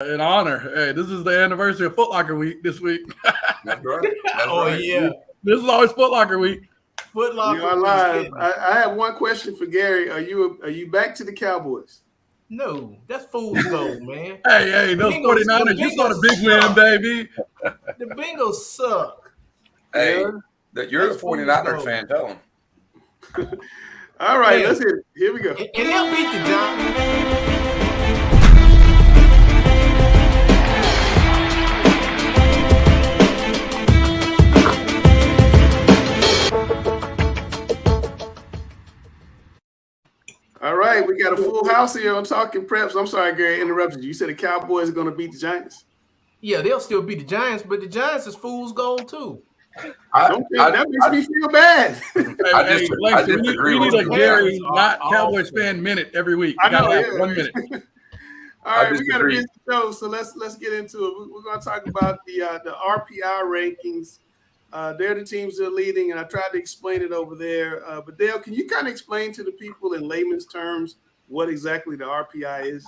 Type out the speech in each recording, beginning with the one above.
In honor. Hey, this is the anniversary of Foot Locker Week this week. That's right. That's right. Yeah. This is always Foot Locker Week. Foot Locker. You are live. I have one question for Gary. Are you back to the Cowboys? No, that's fool's gold, man. Hey, those 49ers, you saw the big win, baby. The Bengals suck. Hey, Yeah. that you're a 49er fan, tell them. All right, let's hit it. Here we go. And they'll beat the Giants. All right, we got a full house here on Talking Preps. I'm sorry, Gary, interrupted you. You said the Cowboys are going to beat the Giants? Yeah, they'll still beat the Giants, but the Giants is fool's gold too. That makes me feel bad. I disagree we need with a you. Gary, not Cowboys fan minute every week. I know, Gotta yeah. have 1 minute. All right, we got a busy show, so let's get into it. We're going to talk about the RPI rankings. They're the teams that are leading, and I tried to explain it over there. But Dale, can you kind of explain to the people in layman's terms what exactly the RPI is?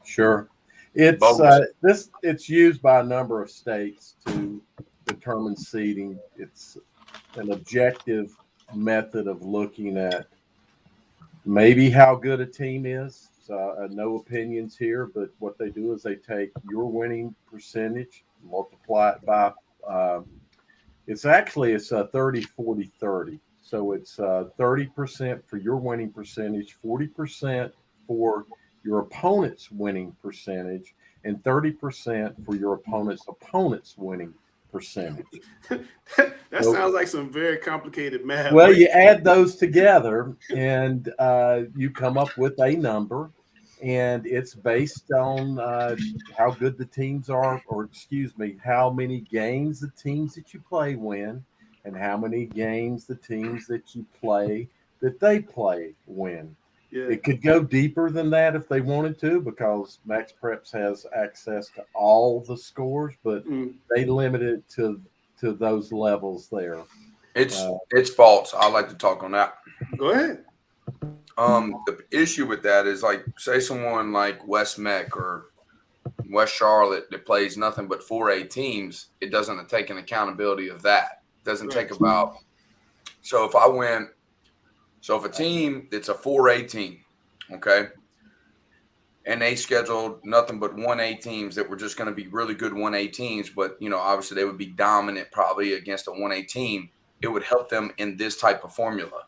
Sure. It's used by a number of states to determine seeding. It's an objective method of looking at maybe how good a team is. So no opinions here, but what they do is they take your winning percentage, multiply it by it's a 30-40-30. So it's 30% for your winning percentage, 40% for your opponent's winning percentage, and 30% for your opponent's winning percentage. That sounds like some very complicated math. Well, you add those together and you come up with a number, and it's based on how good the teams are, how many games the teams that you play win, and how many games the teams that you play that they play win. Yeah. It could go deeper than that if they wanted to, because Max Preps has access to all the scores, but they limit it to those levels there. It's false. I'd like to talk on that. Go ahead. The issue with that is, like, say someone like West Meck or West Charlotte that plays nothing but 4A teams, it doesn't take an accountability of that. It doesn't take about – so if a team that's a 4A team, okay, and they scheduled nothing but 1A teams that were just going to be really good 1A teams, but, obviously they would be dominant probably against a 1A team, it would help them in this type of formula.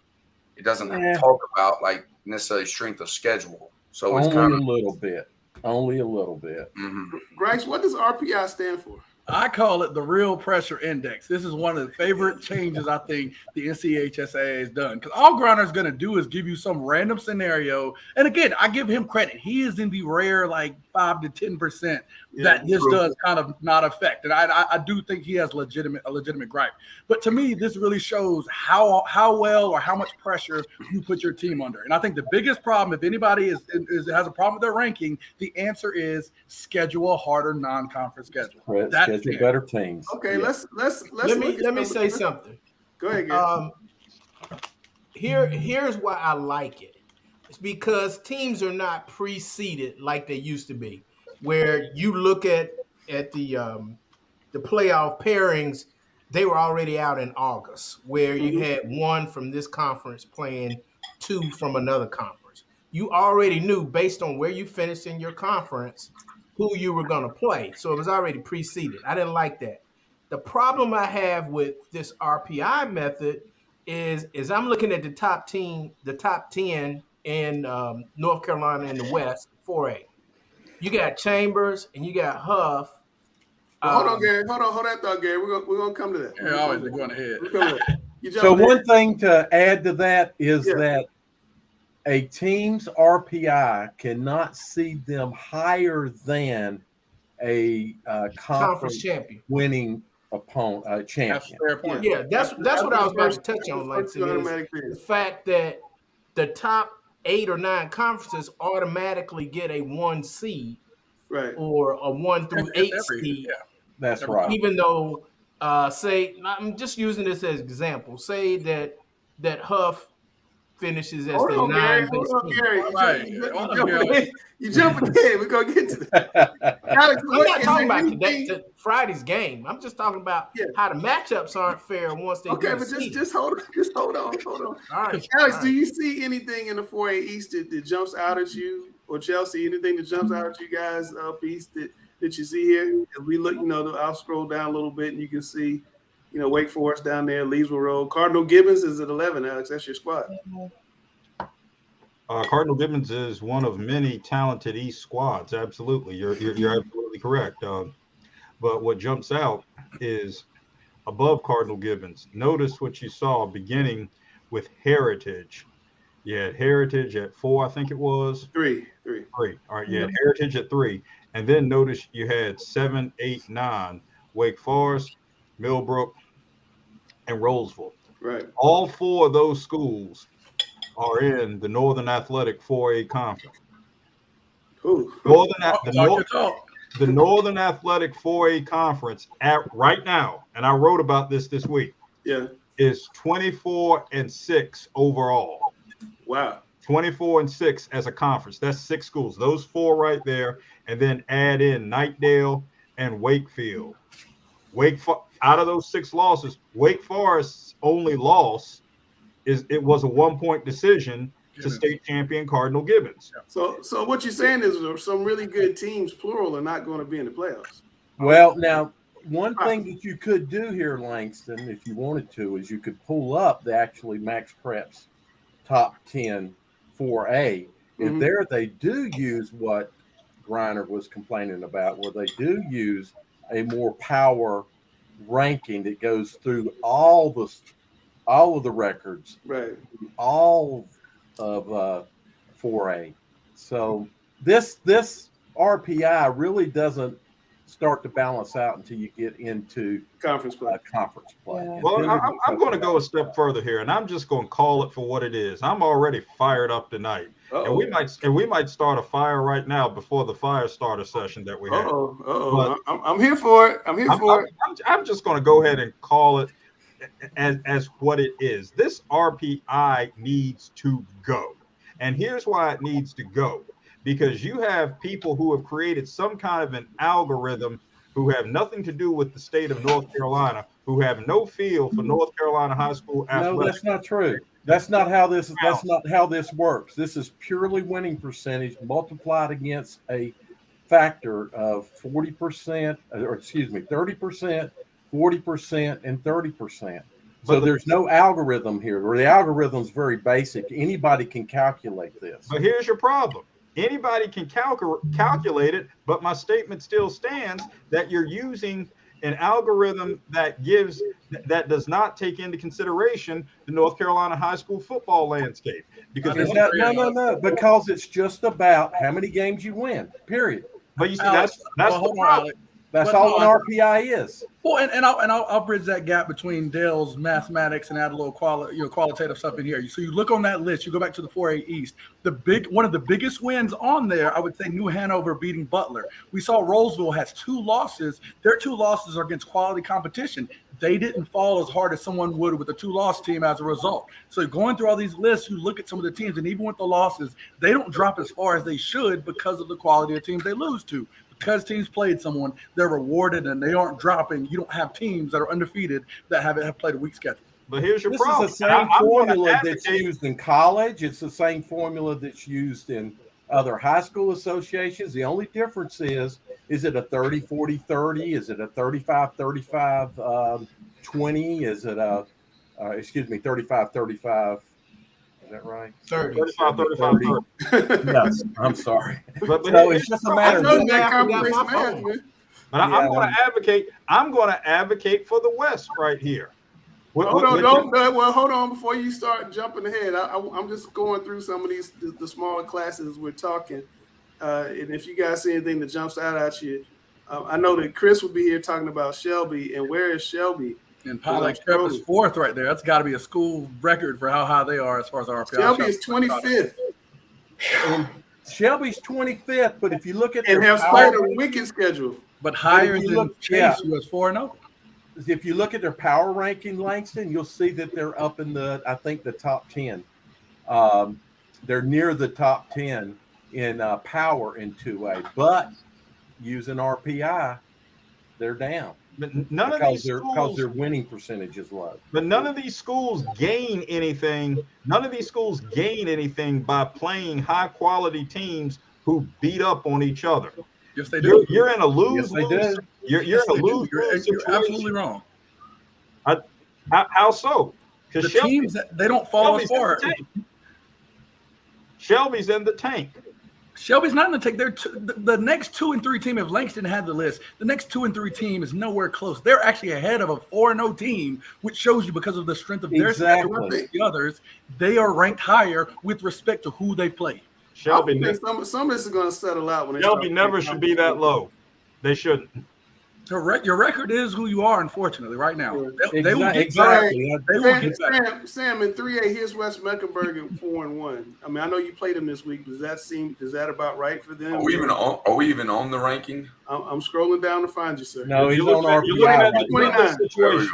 It doesn't talk about like necessarily strength of schedule. So it's only a little bit. Mm-hmm. Grace, what does RPI stand for? I call it the real pressure index. This is one of the favorite changes I think the NCHSA has done, because all Griner is going to do is give you some random scenario. And again, I give him credit. He is in the rare 5 to 10% that this does kind of not affect. And I do think he has a legitimate gripe. But to me, this really shows how well or how much pressure you put your team under. And I think the biggest problem, if anybody has a problem with their ranking, the answer is schedule a harder non-conference schedule. Schedule better teams. Okay, let's let me say something. Go ahead, Gary. Here's why I like it. It's because teams are not pre-seeded like they used to be, where you look at the playoff pairings, they were already out in August, where you had one from this conference playing two from another conference. You already knew, based on where you finished in your conference, who you were going to play. So it was already pre-seeded. I didn't like that. The problem I have with this RPI method is I'm looking at the top 10 in North Carolina in the West, 4A. You got Chambers and you got Huff. Hold on, Gary. Hold that thought, Gary. We're gonna come to that. You're always going ahead. So one thing to add to that is that a team's RPI cannot seed them higher than a conference champion winning opponent champion. That's what I was about to touch on. The fact that the top 8 or 9 conferences automatically get a 1 seed, right, or a 1 through 8 seed. Yeah. That's right. Even though, say, I'm just using this as an example. Say that Huff finishes as Hold the on, Gary. 9 Hold best on, team. Gary. Right. You jumping ahead. We're gonna get to that. Alex, I'm not talking about anything? today, Friday's game. I'm just talking about how the matchups aren't fair once they Okay, do but the just hold on. Just hold on. All right. Alex, all do right. you see anything in the 4A East that jumps out at you, or Chelsea? Anything that jumps out at you guys up east that you see here? If we look, I'll scroll down a little bit and you can see, Wake Forest down there, Leesville Road. Cardinal Gibbons is at 11. Alex, that's your squad. Cardinal Gibbons is one of many talented East squads. Absolutely, you're absolutely correct. But what jumps out is above Cardinal Gibbons. Notice what you saw beginning with Heritage. You had Heritage at 4, I think it was. Three. All right, you had Heritage at 3, and then notice you had 7, 8, 9. Wake Forest, Millbrook, and Roseville. Right. All 4 of those schools are in the Northern Athletic 4A Conference. Ooh. The Northern Athletic 4A Conference right now, and I wrote about this week. Yeah. Is 24-6 overall. Wow. 24-6 as a conference. That's 6 schools. Those 4 right there, and then add in Nightdale and Wakefield. Out of those 6 losses, Wake Forest's only loss it was a 1-point decision to state champion Cardinal Gibbons. So what you're saying is some really good teams, plural, are not going to be in the playoffs. Well, now, one thing that you could do here, Langston, if you wanted to, is you could pull up the actually Max Prep's top 10 4A. And there they do use what Griner was complaining about, where they do use a more power ranking that goes through all of the records, right? All of 4A. So this RPI really doesn't start to balance out until you get into conference play. Yeah. Well, I'm going to go a step further here, and I'm just going to call it for what it is. I'm already fired up tonight, and we might start a fire right now before the fire starter session that we have. I'm here for it. I'm just going to go ahead and call it as what it is. This RPI needs to go, and here's why it needs to go. Because you have people who have created some kind of an algorithm who have nothing to do with the state of North Carolina, who have no feel for North Carolina high school athletics. No, that's not true. That's not how this works. This is purely winning percentage multiplied against a factor of 40%, or excuse me, 30%, 40%, and 30%. So there's no algorithm here. Or the algorithm's very basic. Anybody can calculate this. But here's your problem. Anybody can calculate it, but my statement still stands that you're using an algorithm that does not take into consideration the North Carolina high school football landscape. Because no, because it's just about how many games you win. Period. But you see, that's the problem. That's all an RPI is. Well, and I'll bridge that gap between Dale's mathematics and add a little qualitative stuff in here. So you look on that list, you go back to the 4A East. One of the biggest wins on there, I would say New Hanover beating Butler. We saw Roseville has 2 losses. Their 2 losses are against quality competition. They didn't fall as hard as someone would with a 2-loss team as a result. So going through all these lists, you look at some of the teams, and even with the losses, they don't drop as far as they should because of the quality of teams they lose to. Because teams played someone, they're rewarded and they aren't dropping. You don't have teams that are undefeated that have played a weak schedule. But here's your this problem. This is the same formula that's used in college. It's the same formula that's used in other high school associations. The only difference is it a 30-40-30? Is it a 35-35-20? Is it a 35-35? Is that right? 35-35. Yes, I'm sorry. But it's just a matter of I'm going to advocate for the West right here. Hold on before you start jumping ahead. I'm just going through some of the smaller classes we're talking, and if you guys see anything that jumps out at you, I know that Chris will be here talking about Shelby. And where is Shelby? And Pilot Prep is 4th right there. That's got to be a school record for how high they are as far as our RPI. Shelby is 25th. And Shelby's 25th, but if you look at and have played a wicked schedule, but higher than Chase, who was 4-0. If you look at their power ranking, Langston, you'll see that they're up in the top 10. They're near the top 10 in power in 2A, but using RPI, they're down. But none of these because schools, their winning percentage is low. but none of these schools gain anything. None of these schools gain anything by playing high quality teams who beat up on each other. Yes, they do. You're in a lose. Yes, they do. You're Yes, in a they do. lose. You're absolutely wrong. How so? The Because teams that they don't fall as far. Shelby's in the tank. Shelby's not in the tank. They're the next 2 and 3 team. If Langston had the list, the next 2 and 3 team is nowhere close. They're actually ahead of a 4-0 team, which shows you because of the strength of their schedule versus the others, they are ranked higher with respect to who they play. Shelby, some of this is going to settle out when Shelby never should be that low. They shouldn't. Your record is who you are, unfortunately, right now. They will get exactly. They will get back. Sam, in 3A, here's West Mecklenburg at 4-1. I mean, I know you played them this week. Is that about right for them? Are we even on the ranking? I'm scrolling down to find you, sir. No, he's on RPI. You're 29. There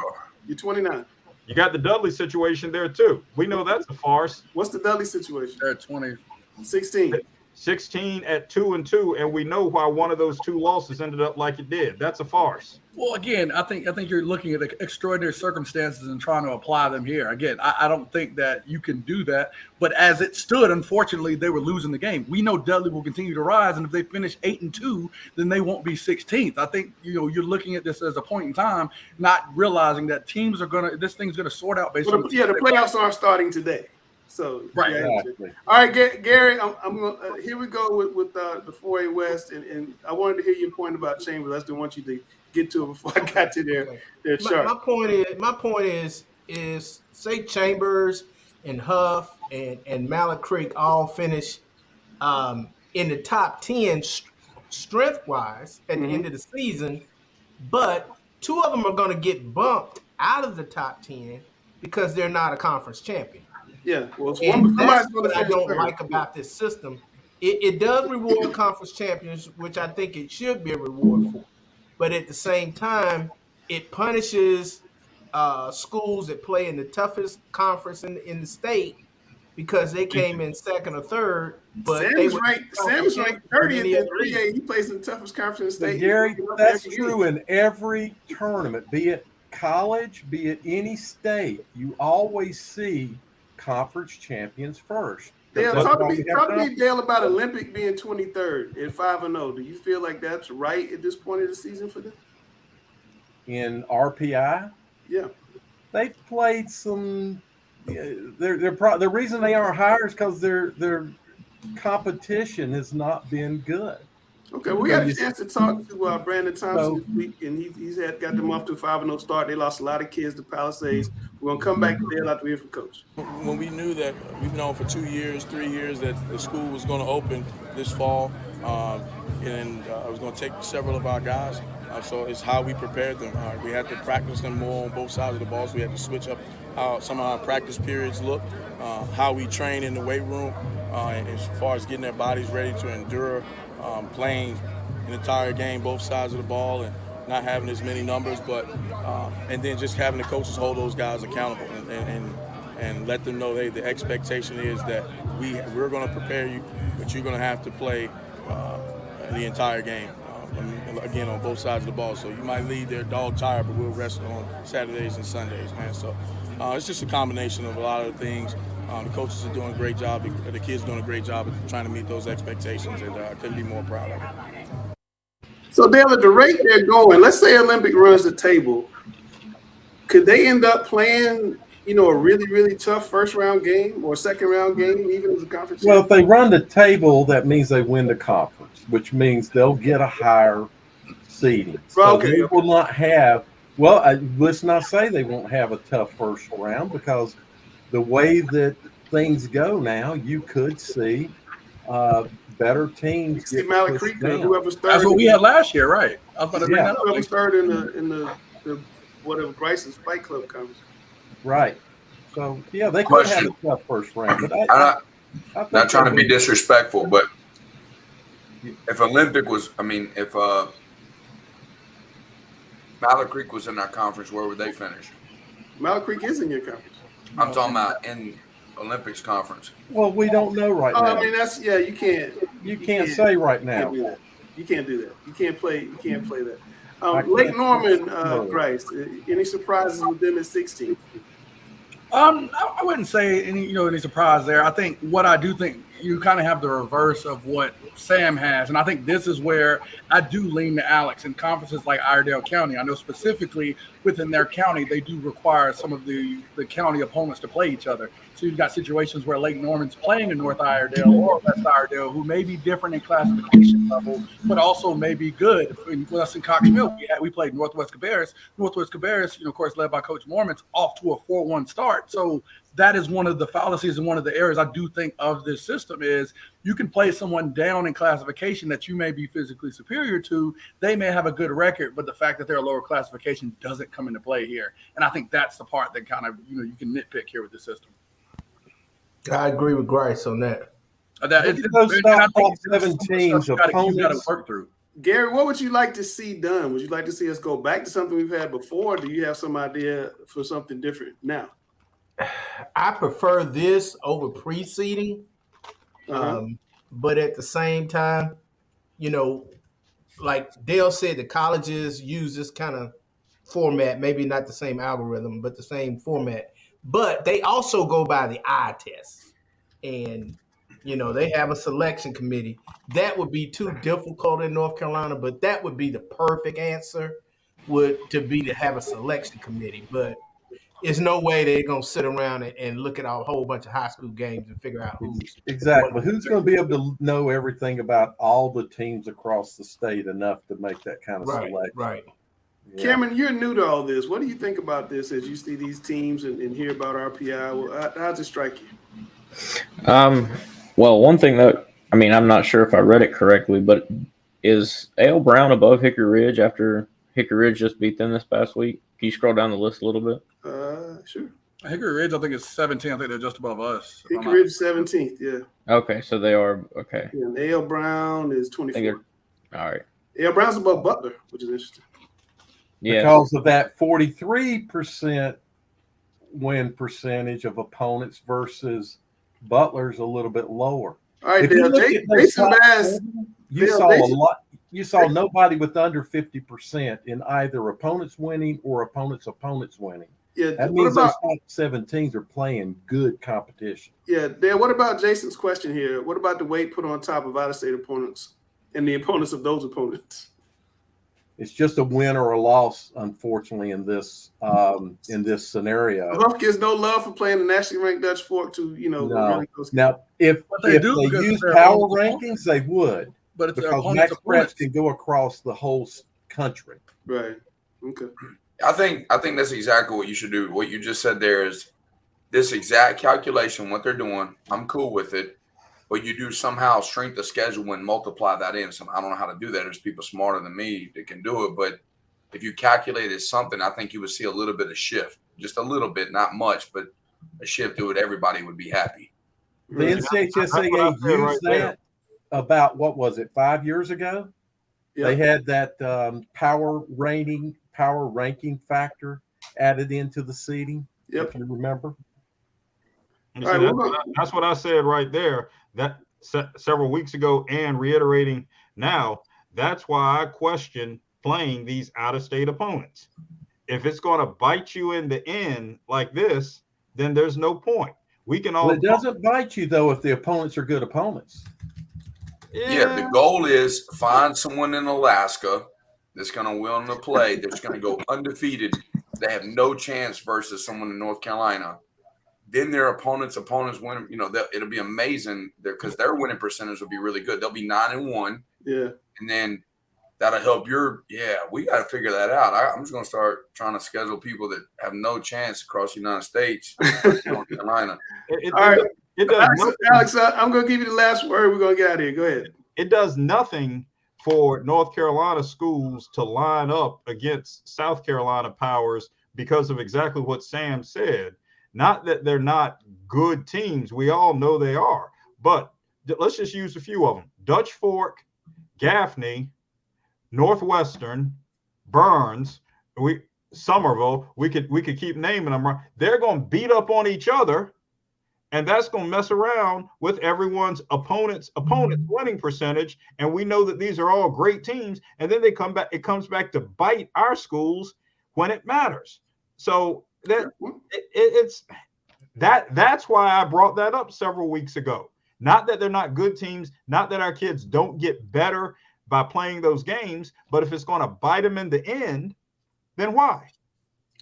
You're 29. You got the Dudley situation there too. We know that's a farce. What's the Dudley situation? They're at 20. 16. 16 at 2-2, and we know why one of those 2 losses ended up like it did. That's a farce. Well, again, I think you're looking at extraordinary circumstances and trying to apply them here. Again, I don't think that you can do that. But as it stood, unfortunately, they were losing the game. We know Dudley will continue to rise, and if they finish 8-2, then they won't be 16th. I think you're looking at this as a point in time, not realizing that teams are this thing's gonna sort out based on the playoffs aren't starting today. So right. Yeah. Exactly. All right, Gary, I'm gonna here we go with the 4A West, and I wanted to hear your point about Chambers. I just didn't want you to get to it before I got to their chart. My point is say Chambers and Huff and Malik Creek all finish in the top 10 strength wise at the end of the season, but 2 of them are going to get bumped out of the top 10 because they're not a conference champion. Yeah, well, that's what I don't like about this system. It does reward conference champions, which I think it should be a reward for. But at the same time, it punishes schools that play in the toughest conference in the state because they came in second or third. But Sam's ranked 30th in 3A. He plays in the toughest conference in the state. But Gary, that's true in every tournament, be it college, be it any state. You always see conference champions first. Dale, talk to me, Dale, about Olympic being 23rd at 5-0. Do you feel like that's right at this point of the season for them? In RPI, yeah, they've played some. The reason they aren't higher is because their competition has not been good. Okay, we had a chance to talk to Brandon Thompson this week, and he's got them off to a 5-0 start. They lost a lot of kids to Palisades. We're going to come back to Dale after we hear from Coach. When we knew that we've known for 2 years, 3 years that the school was going to open this fall, and I was going to take several of our guys. So it's how we prepared them. We had to practice them more on both sides of the ball, so we had to switch up how some of our practice periods look, how we train in the weight room, and as far as getting their bodies ready to endure playing an entire game, both sides of the ball, and not having as many numbers, but and then just having the coaches hold those guys accountable and let them know, hey, the expectation is that we're going to prepare you, but you're going to have to play the entire game. Again, on both sides of the ball. So you might leave there dog tired, but we'll rest on Saturdays and Sundays, man. So it's just a combination of a lot of things. The coaches are doing a great job. The kids are doing a great job of trying to meet those expectations, and I couldn't be more proud of it. So, Dale, at the rate they're going, let's say Olympic runs the table, could they end up playing, a really, really tough first-round game or second-round game, even as a conference? Well, if they run the table, that means they win the conference, which means they'll get a higher seeding. So they will not have – let's not say they won't have a tough first round, because the way that things go now, you could see better teams get Malik Creek, whoever's third. That's what we had last year, right? I thought whoever's third in the whatever Grayson's Fight Club comes. Right. So, yeah, they could have a tough first round. But I'm not trying to be disrespectful, but if Olympic was – if Malik Creek was in our conference, where would they finish? Malik Creek is in your conference. I'm talking about in Olympics conference. Well, we don't know right now. I mean, that's you can't. You can't say right You now. can't do that. You can't do that. You can't play. You can't play that. Lake Norman, Grice. Any surprises with them at 16? I wouldn't say any surprise there. I think what I do think you kind of have the reverse of what Sam has, and I think this is where I do lean to Alex in conferences like Iredell County. I know specifically within their county they do require some of the county opponents to play each other. So you've got situations where Lake Norman's playing in North Iredell or West Iredell, who may be different in classification level, but also may be good. With us in Cox Mill, we played Northwest Cabarrus. Northwest Cabarrus, of course, led by Coach Mormon's, off to a 4-1 start. So that is one of the fallacies and one of the errors I do think of this system is you can play someone down in classification that you may be physically superior to. They may have a good record, but the fact that they're a lower classification doesn't come into play here. And I think that's the part that kind of, you can nitpick here with the system. I agree with Grice on that. Those top 7 teams, you got to work through. Gary, what would you like to see done? Would you like to see us go back to something we've had before? Or do you have some idea for something different now? I prefer this over pre-seeding, but at the same time, like Dale said, the colleges use this kind of format, maybe not the same algorithm, but the same format. But they also go by the eye test, and they have a selection committee. That would be too difficult in North Carolina, but that would be the perfect answer. To have a selection committee, but there's no way they're gonna sit around and look at a whole bunch of high school games and figure out who's who's going to be able to know everything about all the teams across the state enough to make that kind of selection. Right. Yeah. Cameron, you're new to all this. What do you think about this as you see these teams and hear about RPI? Well, how does it strike you? Well, one thing that I'm not sure if I read it correctly, but is Ale Brown above Hickory Ridge after Hickory Ridge just beat them this past week? Can you scroll down the list a little bit? Sure. Hickory Ridge, I think, is 17. I think they're just above us. Hickory Ridge 17th, yeah. Okay, so they are okay. Yeah, and A.L. Brown is 24. All right. A.L. Brown's above Butler, which is interesting. Yeah. Because of that 43% win percentage of opponents versus Butler's a little bit lower. All right, Dale. Jason Bass. You saw a lot. You saw nobody with under 50% in either opponents winning or opponents winning. Yeah, that means those top 7 teams are playing good competition. Yeah, Dale, what about Jason's question here? What about the weight put on top of out-of-state opponents and the opponents of those opponents? It's just a win or a loss, unfortunately, in this scenario. Huff gets no love for playing the nationally ranked Dutch Fork to No. Now, if they use power rankings, they would. But it's because Max Press can go across the whole country. Right. Okay. I think that's exactly what you should do. What you just said there is this exact calculation, what they're doing. I'm cool with it, but you do somehow strength of schedule and multiply that in. So I don't know how to do that. There's people smarter than me that can do it, but if you calculated something, I think you would see a little bit of shift, just a little bit, not much, but a shift to it. Everybody would be happy. The NCHSAA used that about, what was it, 5 years ago? Yep. They had that power ranking factor added into the seeding. Yep. If you remember. So that's what I said right there. That several weeks ago, and reiterating now. That's why I question playing these out-of-state opponents. If it's going to bite you in the end like this, then there's no point. We can all. Well, it doesn't bite you though if the opponents are good opponents. Yeah, the goal is find someone in Alaska that's going to willing to play, that's going to go undefeated. They have no chance versus someone in North Carolina. Then their opponents win. It'll be amazing because their winning percentage will be really good. They'll be 9-1. Yeah, and then that'll help we got to figure that out. I'm just going to start trying to schedule people that have no chance across the United States, North Carolina. All right. Alex, I'm going to give you the last word. We're going to get out of here. Go ahead. It does nothing for North Carolina schools to line up against South Carolina powers because of exactly what Sam said. Not that they're not good teams. We all know they are. But let's just use a few of them. Dutch Fork, Gaffney, Northwestern, Burns, Somerville. We could keep naming them. They're going to beat up on each other. And that's going to mess around with everyone's opponent's winning percentage. And we know that these are all great teams. And then they come back. It comes back to bite our schools when it matters. So that's why I brought that up several weeks ago. Not that they're not good teams, not that our kids don't get better by playing those games, but if it's going to bite them in the end, then why?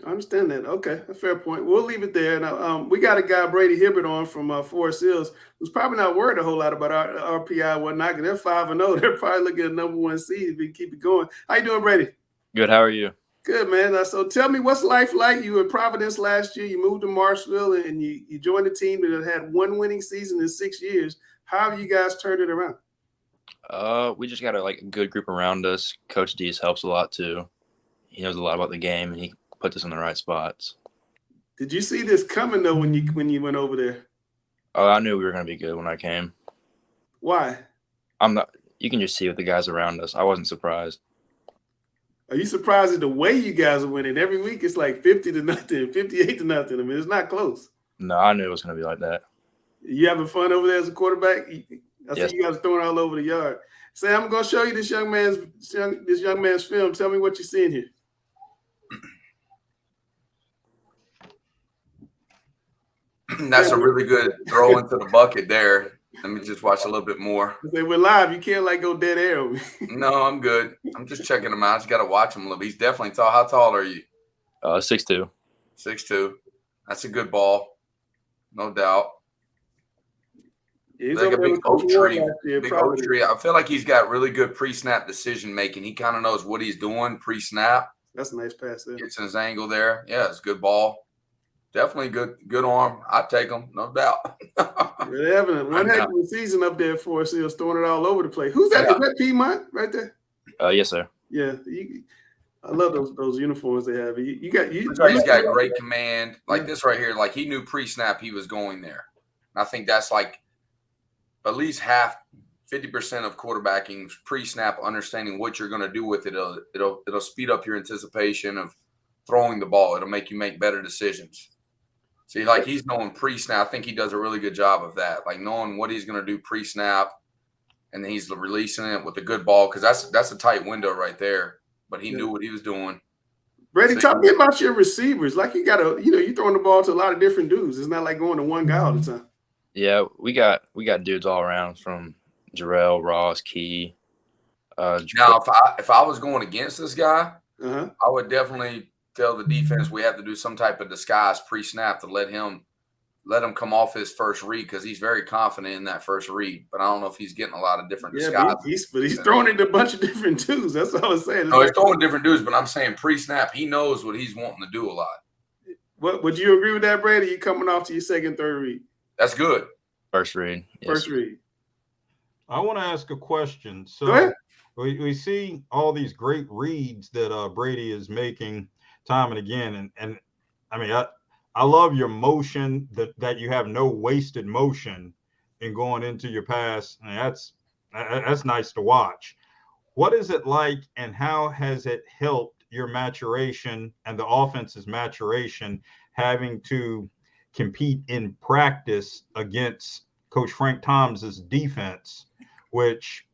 I understand that. Okay, a fair point. We'll leave it there. Now, we got a guy, Brady Hibbert, on from Forest Hills, who's probably not worried a whole lot about our RPI and whatnot. They're 5-0. They're probably looking at number 1 seed if we keep it going. How you doing, Brady? Good. How are you? Good, man. So tell me, what's life like? You were in Providence last year. You moved to Marshville, and you joined a team that had 1 winning season in 6 years. How have you guys turned it around? We just got a good group around us. Coach Dees helps a lot too. He knows a lot about the game, and he puts us in the right spots. Did you see this coming though when you went over there? Oh, I knew we were going to be good when I came. Why? I'm not. You can just see with the guys around us. I wasn't surprised. Are you surprised at the way you guys are winning? Every week it's like 50-0, 58-0. I mean, it's not close. No, I knew it was going to be like that. You having fun over there as a quarterback? I Yes. see you guys throwing all over the yard. Sam, I'm going to show you this young man's film. Tell me what you're seeing here. That's a really good throw into the bucket there. Let me just watch a little bit more. They were live. You can't go dead air on me. No, I'm good. I'm just checking him out. I just got to watch him a little bit. He's definitely tall. How tall are you? 6'2". 6'2". That's a good ball, no doubt. He's like a big oak tree. Big oak tree. I feel like he's got really good pre-snap decision making. He kind of knows what he's doing pre-snap. That's a nice pass there. Gets in his angle there. Yeah, it's a good ball. Definitely good arm. I'd take him, no doubt. Really evident. One heck of a season up there for us. He was throwing it all over the place. Who's that? Yeah. Is that Piedmont right there? Yes, sir. Yeah. I love those uniforms they have. He's got great command. Like this right here, like he knew pre-snap he was going there. And I think that's like at least 50% of quarterbacking pre-snap, understanding what you're going to do with it. It'll speed up your anticipation of throwing the ball. It'll make you make better decisions. See, like he's knowing pre-snap. I think he does a really good job of that, like knowing what he's going to do pre-snap, and then he's releasing it with a good ball because that's a tight window right there. But he knew what he was doing. Brady, talk to me about your receivers. Like you're throwing the ball to a lot of different dudes. It's not like going to one guy all the time. Yeah, we got dudes all around from Jarrell, Ross, Key. Now, if I was going against this guy, I would definitely tell the defense we have to do some type of disguise pre-snap to let him come off his first read because he's very confident in that first read. But I don't know if he's getting a lot of different disguises. But he's throwing it to a bunch of different dudes. That's what I was saying. No, he's throwing different dudes, but I'm saying pre-snap, he knows what he's wanting to do a lot. What would you agree with that, Brady? You coming off to your second, third read? That's good. First read. Yes. First read. I want to ask a question. Go ahead. We see all these great reads that Brady is making time and again. And I mean, I love your motion that you have no wasted motion in going into your pass. And that's nice to watch. What is it like and how has it helped your maturation and the offense's maturation having to compete in practice against Coach Frank Thomas's defense, which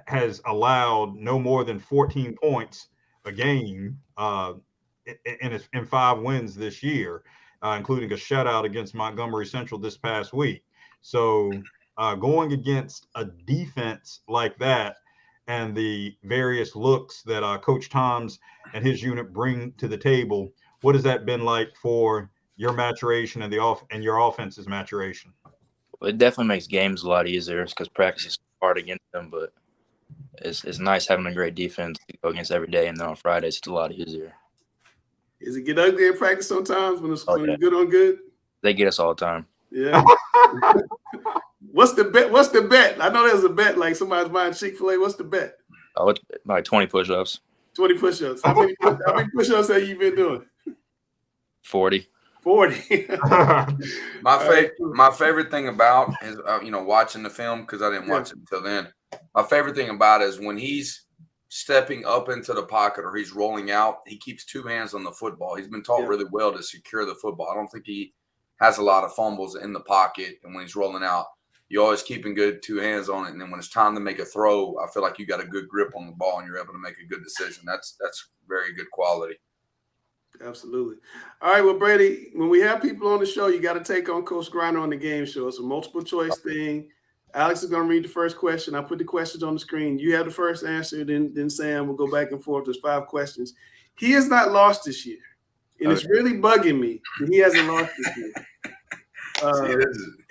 has allowed no more than 14 points a game in 5 wins this year, including a shutout against Montgomery Central this past week. So going against a defense like that and the various looks that Coach Toms and his unit bring to the table, what has that been like for your maturation and your offense's maturation? Well, it definitely makes games a lot easier because practice is hard against them, but it's nice having a great defense to go against every day, and then on Fridays it's a lot easier. Does it get ugly in practice sometimes when it's good on good? They get us all the time. Yeah. What's the bet? What's the bet? I know there's a bet like somebody's buying Chick-fil-A. What's the bet? Oh, it's like 20 push-ups. 20 push-ups. How many push-ups have you been doing? 40. 40. My favorite thing about is watching the film because I didn't watch it until then. My favorite thing about it is when he's stepping up into the pocket or he's rolling out, he keeps 2 hands on the football. He's been taught really well to secure the football. I don't think he has a lot of fumbles in the pocket, and when he's rolling out, you're always keeping good 2 hands on it. And then when it's time to make a throw, I feel like you got a good grip on the ball and you're able to make a good decision. That's very good quality. Absolutely. All right, well, Brady, when we have people on the show, you got to take on Coach Griner on the game show. It's a multiple choice thing. Alex is going to read the first question. I'll put the questions on the screen. You have the first answer, then Sam will go back and forth. There's 5 questions. He has not lost this year, and it's really bugging me that he hasn't lost this year.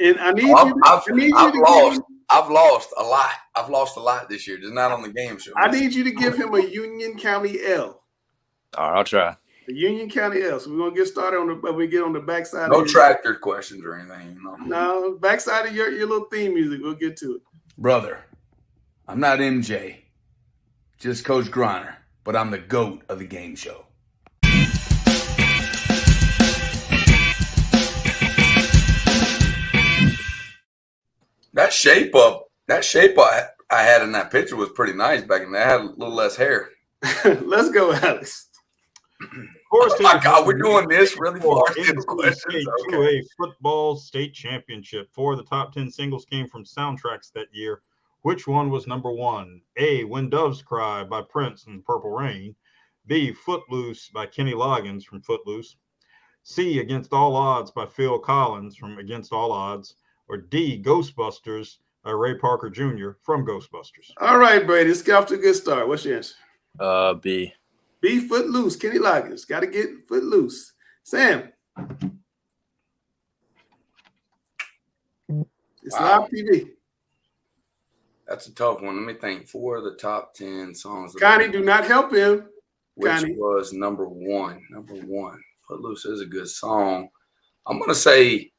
And I need you to I've lost a lot. I've lost a lot this year, just not on the game show. I need you to give him a Union County L. All right, I'll try. A Union County L. So we're gonna get started when we get on the backside. No tractor questions or anything. No, backside of your little theme music. We'll get to it. Brother, I'm not MJ, just Coach Griner, but I'm the GOAT of the game show. That shape I had in that picture was pretty nice back in there. I had a little less hair. Let's go, Alex. Oh my God, we're doing this really far. State 2A football state championship. 4 of the top 10 singles came from soundtracks that year. Which one was number 1? A, When Doves Cry by Prince and Purple Rain. B, Footloose by Kenny Loggins from Footloose. C, Against All Odds by Phil Collins from Against All Odds. Or D, Ghostbusters by Ray Parker Jr. from Ghostbusters. All right, Brady, let's get off to a good start. What's your answer? B. B, Footloose, Kenny Loggins. Got to get Footloose. Sam. It's live TV. That's a tough one. Let me think. 4 of the top 10 songs. Connie, do not help him. Which was number 1. Number 1. Footloose is a good song. I'm going to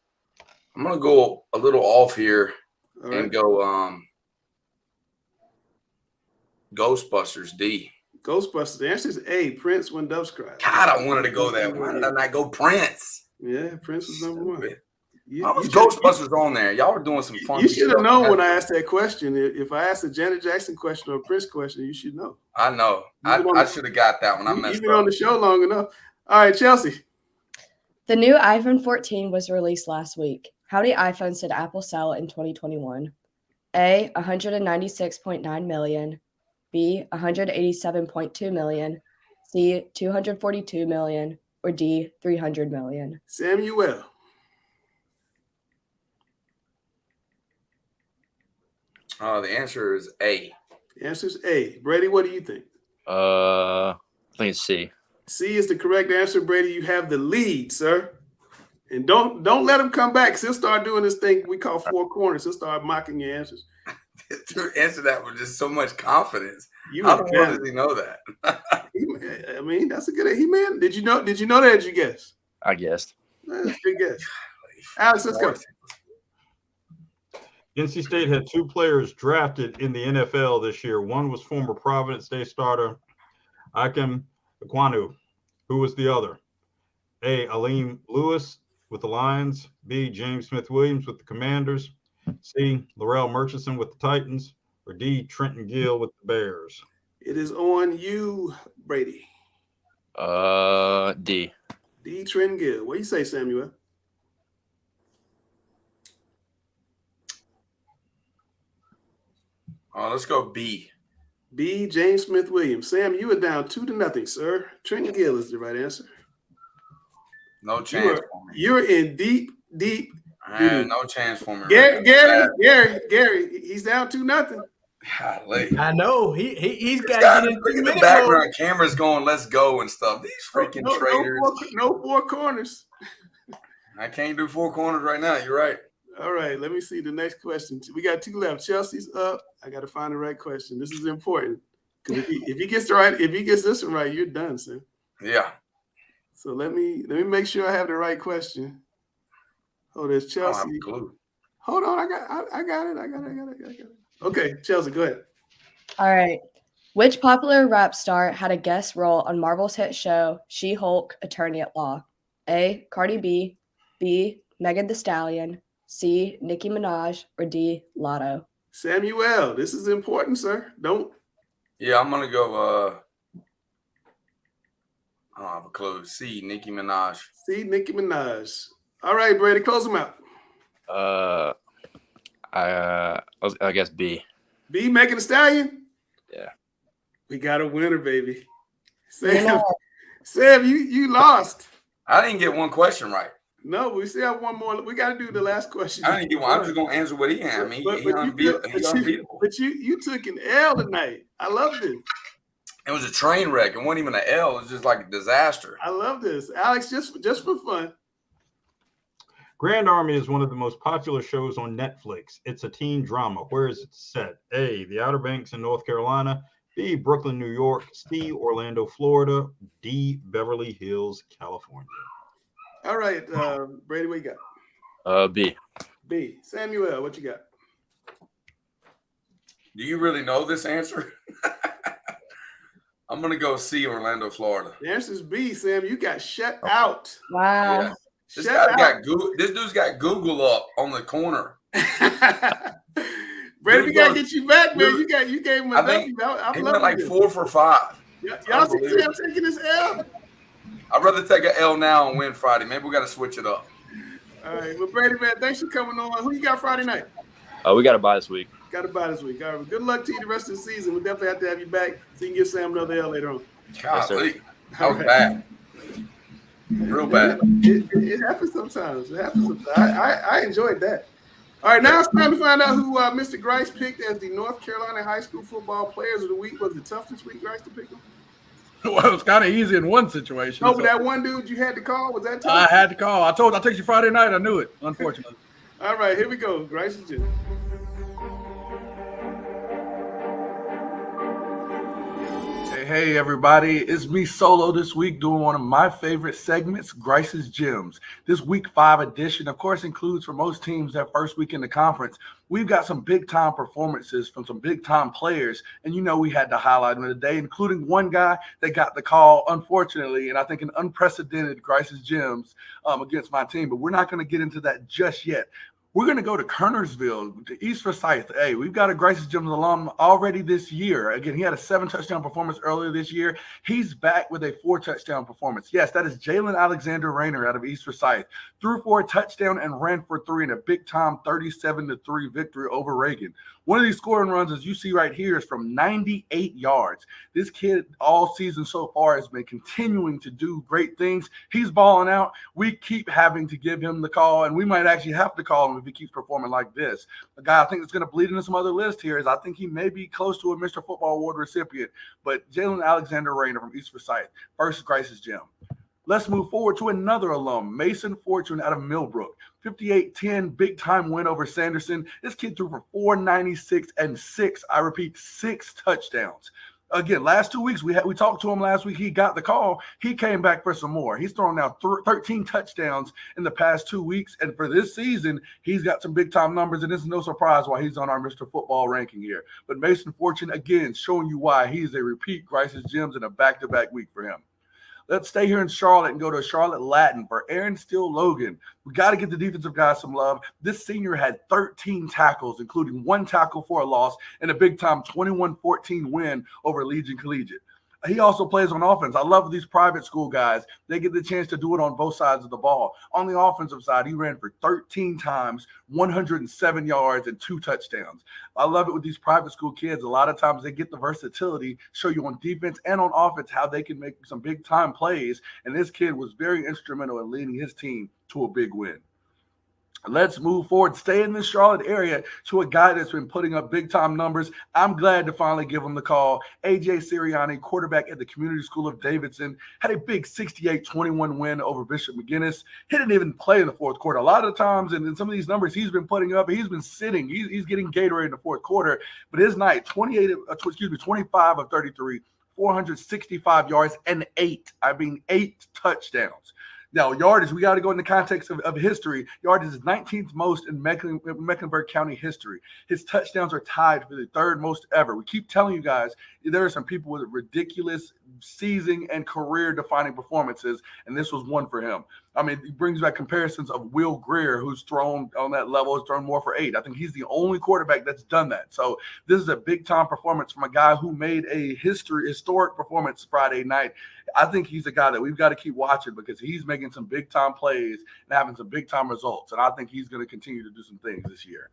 go a little off here and go Ghostbusters, D. Ghostbusters. The answer is A, Prince, When Doves Cry. God, I wanted to go that one. Why did I go Prince? Yeah, Prince was number 1. How was Ghostbusters on there? Y'all were doing some fun stuff. You should have known when I asked that question. If I asked a Janet Jackson question or a Prince question, you should know. I know. I should have got that one. I messed up. You've been on the show long enough. All right, Chelsea. The new iPhone 14 was released last week. How many iPhones did Apple sell in 2021? A, 196.9 million. B, 187.2 million. C, 242 million. Or D, 300 million. Samuel. The answer is A. The answer is A. Brady, what do you think? I think it's C. C is the correct answer, Brady. You have the lead, sir. And don't let him come back. He'll start doing this thing we call 4 corners. He'll start mocking your answers. To answer that with just so much confidence. How the world does he know that? I mean, that's a good. He man. Did you know that? Did you guess? I guessed. That's a good guess. Alex, let's go. NC State had 2 players drafted in the NFL this year. One was former Providence Day starter Ikem Ekwonu. Who was the other? A, Aleem Lewis with the Lions. B, James Smith-Williams with the Commanders. C, Laurel Murchison with the Titans. Or D, Trenton Gill with the Bears. It is on you, Brady. D. D, Trenton Gill. What do you say, Samuel? Let's go B. B, James Smith-Williams. Sam, you are down 2-0, sir. Trenton Gill is the right answer. No chance for me. You're in deep. No chance for me. Gary, he's down 2-0. Golly. I know. He's got to get in 2 minutes. The background cameras going, let's go and stuff. These freaking traders. No 4 corners. I can't do 4 corners right now. You're right. All right, let me see the next question. We got 2 left. Chelsea's up. I got to find the right question. This is important because if he gets this one right, you're done, sir. Yeah. So let me make sure I have the right question. Oh, there's Chelsea. I don't have a clue. Hold on, I got it. Okay, Chelsea, go ahead. All right. Which popular rap star had a guest role on Marvel's hit show She-Hulk: Attorney at Law? A, Cardi B. B, Megan Thee Stallion. C, Nicki Minaj. Or D, Lotto. Samuel, this is important, sir. Don't. Yeah, I'm gonna go. I don't have a clue. C, Nicki Minaj. C, Nicki Minaj. All right, Brady, close them out. I guess B. B, Megan Thee Stallion? Yeah. We got a winner, baby. Sam, you lost. I didn't get one question right. No, we still have one more. We got to do the last question. I didn't get one. I'm just going to answer what he had. I mean, he's unbeatable. But you took an L tonight. I love this. It was a train wreck. It wasn't even an L. It was just like a disaster. I love this. Alex, just for fun. Grand Army is one of the most popular shows on Netflix. It's a teen drama. Where is it set? A, the Outer Banks in North Carolina. B, Brooklyn, New York. C, Orlando, Florida. D, Beverly Hills, California. All right, Brady, what you got? B. B. Samuel, what you got? Do you really know this answer? I'm going to go C, Orlando, Florida. The answer is B, Sam. You got shut out. Wow. Yeah. This dude's got Google up on the corner. Brady, we got to get you back, man. You gave him a W. I'm he went like 4 for 5. Y'all see Sam taking this L? I'd rather take an L now and win Friday. Maybe we got to switch it up. All right. Well, Brady, man, thanks for coming on. Who you got Friday night? We got to buy this week. Got to buy this week. All right. Good luck to you the rest of the season. We'll definitely have to have you back so you can give Sam another L later on. Golly. That was bad. Real bad. It happens sometimes. I enjoyed that. All right, now it's time to find out who Mr. Grice picked as the North Carolina High School Football Players of the Week. Was it tough this week, Grice, to pick them? Well, it was kind of easy in one situation. No, but that one dude you had to call, was that tough? I had to call. I text you Friday night. I knew it, unfortunately. All right, here we go. Grice is just. Hey everybody, it's me solo this week doing one of my favorite segments, Grice's Gems. This week 5 edition, of course, includes for most teams that first week in the conference. We've got some big time performances from some big time players, and we had to highlight them today, including one guy that got the call, unfortunately, and I think an unprecedented Grice's Gems against my team, but we're not going to get into that just yet. We're going to go to Kernersville, to East Forsyth. Hey, we've got a Grice's Gems alum already this year. Again, he had a 7-touchdown performance earlier this year. He's back with a 4-touchdown performance. Yes, that is Jalen Alexander Rayner out of East Forsyth. Threw for a touchdown and ran for 3 in a big-time 37-3 victory over Reagan. One of these scoring runs, as you see right here, is from 98 yards. This kid all season so far has been continuing to do great things. He's balling out. We keep having to give him the call, and we might actually have to call him if he keeps performing like this. A guy I think that's going to bleed into some other list here is I think he may be close to a Mr. Football Award recipient, but Jalen Alexander Rayner from East Forsyth versus Grice's Gem. Let's move forward to another alum, Mason Fortune out of Millbrook. 58-10, big-time win over Sanderson. This kid threw for 496 and 6 touchdowns. Again, last 2 weeks, we talked to him last week. He got the call. He came back for some more. He's thrown now 13 touchdowns in the past 2 weeks. And for this season, he's got some big-time numbers, and it's no surprise why he's on our Mr. Football ranking here. But Mason Fortune, again, showing you why he's a repeat Grice's Gems in a back-to-back week for him. Let's stay here in Charlotte and go to Charlotte Latin for Aaron Steele Logan. We got to get the defensive guys some love. This senior had 13 tackles, including 1 tackle for a loss and a big-time 21-14 win over Legion Collegiate. He also plays on offense. I love these private school guys. They get the chance to do it on both sides of the ball. On the offensive side, he ran for 13 times, 107 yards, and 2 touchdowns. I love it with these private school kids. A lot of times they get the versatility, show you on defense and on offense how they can make some big-time plays, and this kid was very instrumental in leading his team to a big win. Let's move forward, stay in the Charlotte area to a guy that's been putting up big-time numbers. I'm glad to finally give him the call. A.J. Sirianni, quarterback at the Community School of Davidson, had a big 68-21 win over Bishop McGinnis. He didn't even play in the fourth quarter. A lot of times, and in some of these numbers he's been putting up, he's been sitting. He's getting Gatorade in the fourth quarter. But his night, 25 of 33, 465 yards, and 8 touchdowns. Now, yardage, we got to go in the context of history. Yardage is 19th most in Mecklenburg County history. His touchdowns are tied for the 3rd most ever. We keep telling you guys, there are some people with ridiculous season and career-defining performances, and this was one for him. I mean, he brings back comparisons of Will Greer, who's thrown on that level, has thrown more for 8. I think he's the only quarterback that's done that. So this is a big-time performance from a guy who made a historic performance Friday night. I think he's a guy that we've got to keep watching because he's making some big-time plays and having some big-time results, and I think he's going to continue to do some things this year.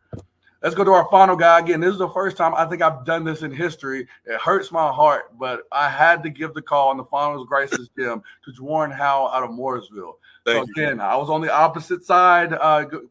Let's go to our final guy. Again, this is the first time I think I've done this in history. It hurts my heart, but I had to give the call in the finals Grace's gym to Juwan Howell out of Mooresville. So again, I was on the opposite side,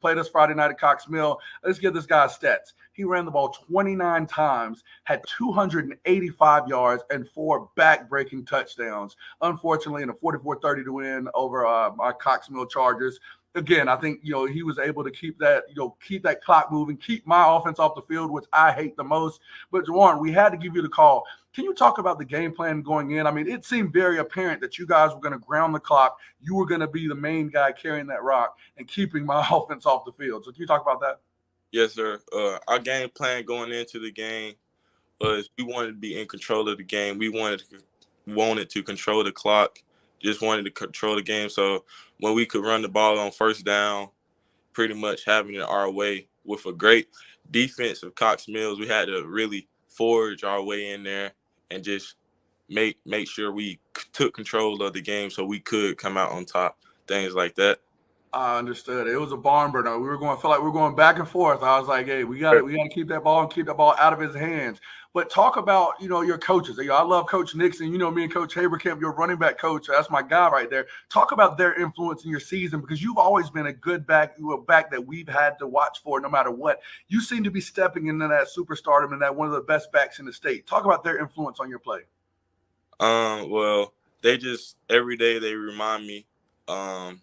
played us Friday night at Cox Mill. Let's give this guy stats. He ran the ball 29 times, had 285 yards, and 4 back-breaking touchdowns. Unfortunately, in a 44-30 to win over our Cox Mill Chargers. Again, I think, he was able to keep that clock moving, keep my offense off the field, which I hate the most. But, Juwan, we had to give you the call. Can you talk about the game plan going in? I mean, it seemed very apparent that you guys were going to ground the clock. You were going to be the main guy carrying that rock and keeping my offense off the field. So can you talk about that? Yes, sir. Our game plan going into the game was we wanted to be in control of the game. We wanted to control the clock, just wanted to control the game. So when we could run the ball on first down, pretty much having it our way with a great defense of Cox Mills, we had to really forge our way in there and just make sure we took control of the game so we could come out on top, things like that. I understood. It was a barn burner. Felt like we were going back and forth. I was like, hey, we got to keep that ball and keep that ball out of his hands. But talk about, your coaches. I love Coach Nixon. Me and Coach Haberkamp, your running back coach. That's my guy right there. Talk about their influence in your season because you've always been a good back. You were a back that we've had to watch for no matter what. You seem to be stepping into that superstardom and that one of the best backs in the state. Talk about their influence on your play. Well, they just every day they remind me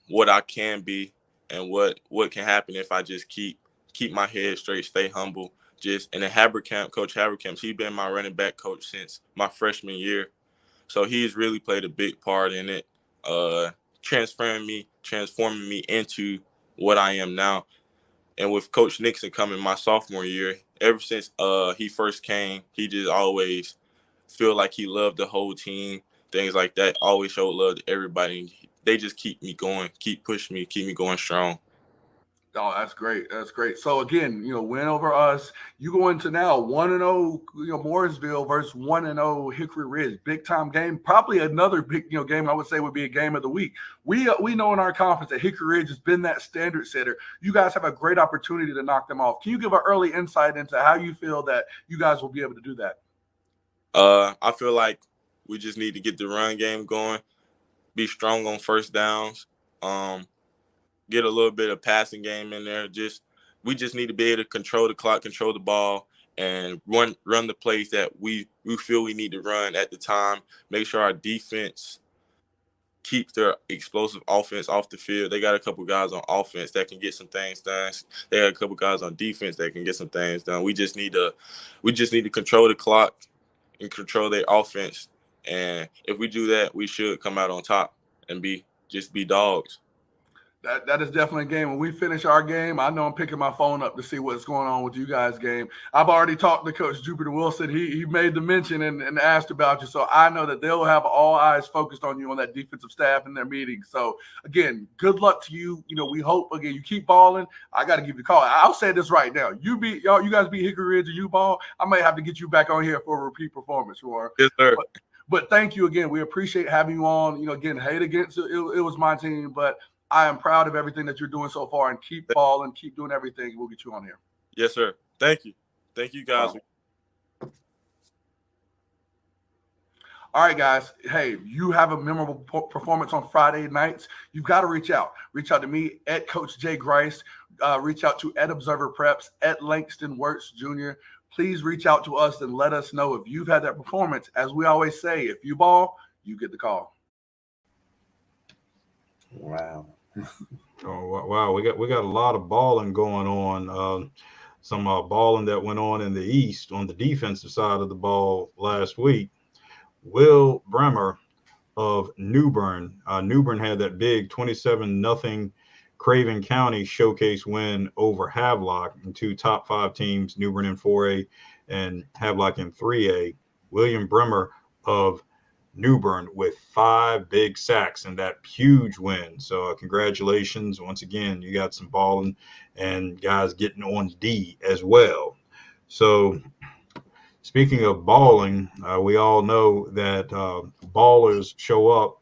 what I can be and what can happen if I just keep my head straight, stay humble. And then Coach Haberkamp, he's been my running back coach since my freshman year. So he's really played a big part in it, transforming me into what I am now. And with Coach Nixon coming my sophomore year, ever since he first came, he just always feel like he loved the whole team, things like that, always showed love to everybody. They just keep me going, keep pushing me, keep me going strong. Oh, that's great. That's great. So again, win over us. You go into now 1-0, Mooresville versus 1-0 Hickory Ridge. Big time game. Probably another big, game I would say would be a game of the week. We know in our conference that Hickory Ridge has been that standard setter. You guys have a great opportunity to knock them off. Can you give an early insight into how you feel that you guys will be able to do that? I feel like we just need to get the run game going, be strong on first downs, get a little bit of passing game in there. We just need to be able to control the clock, control the ball, and run the plays that we feel we need to run at the time. Make sure our defense keeps their explosive offense off the field. They got a couple guys on offense that can get some things done. They got a couple guys on defense that can get some things done. We just need to control the clock and control their offense. And if we do that, we should come out on top and be dogs. That is definitely a game. When we finish our game, I know I'm picking my phone up to see what's going on with you guys' game. I've already talked to Coach Jupiter Wilson. He made the mention and asked about you. So I know that they'll have all eyes focused on you on that defensive staff in their meetings. So, again, good luck to you. We hope, again, you keep balling. I got to give you a call. I'll say this right now. You guys beat Hickory Ridge and you ball. I may have to get you back on here for a repeat performance, Warren. Yes, sir. But thank you again. We appreciate having you on. Again, hate against it. It was my team, but I am proud of everything that you're doing so far, and keep balling, keep doing everything. We'll get you on here. Yes, sir. Thank you. Thank you, guys. All right, guys. Hey, you have a memorable performance on Friday nights. You've got to reach out. Reach out to me at Coach Jay Grice. Reach out to at Observer Preps, at Langston Wirtz Jr. Please reach out to us and let us know if you've had that performance. As we always say, if you ball, you get the call. Wow. Oh wow, we got a lot of balling going on. Some balling that went on in the East on the defensive side of the ball last week. Will Bremer of New Bern. New Bern had that big 27-0 Craven County showcase win over Havelock, and 2 top 5 teams, New Bern in 4A and Havelock in 3A. William Bremer of New Bern with 5 big sacks in that huge win. So congratulations once again. You got some balling and guys getting on D as well. So speaking of balling, we all know that ballers show up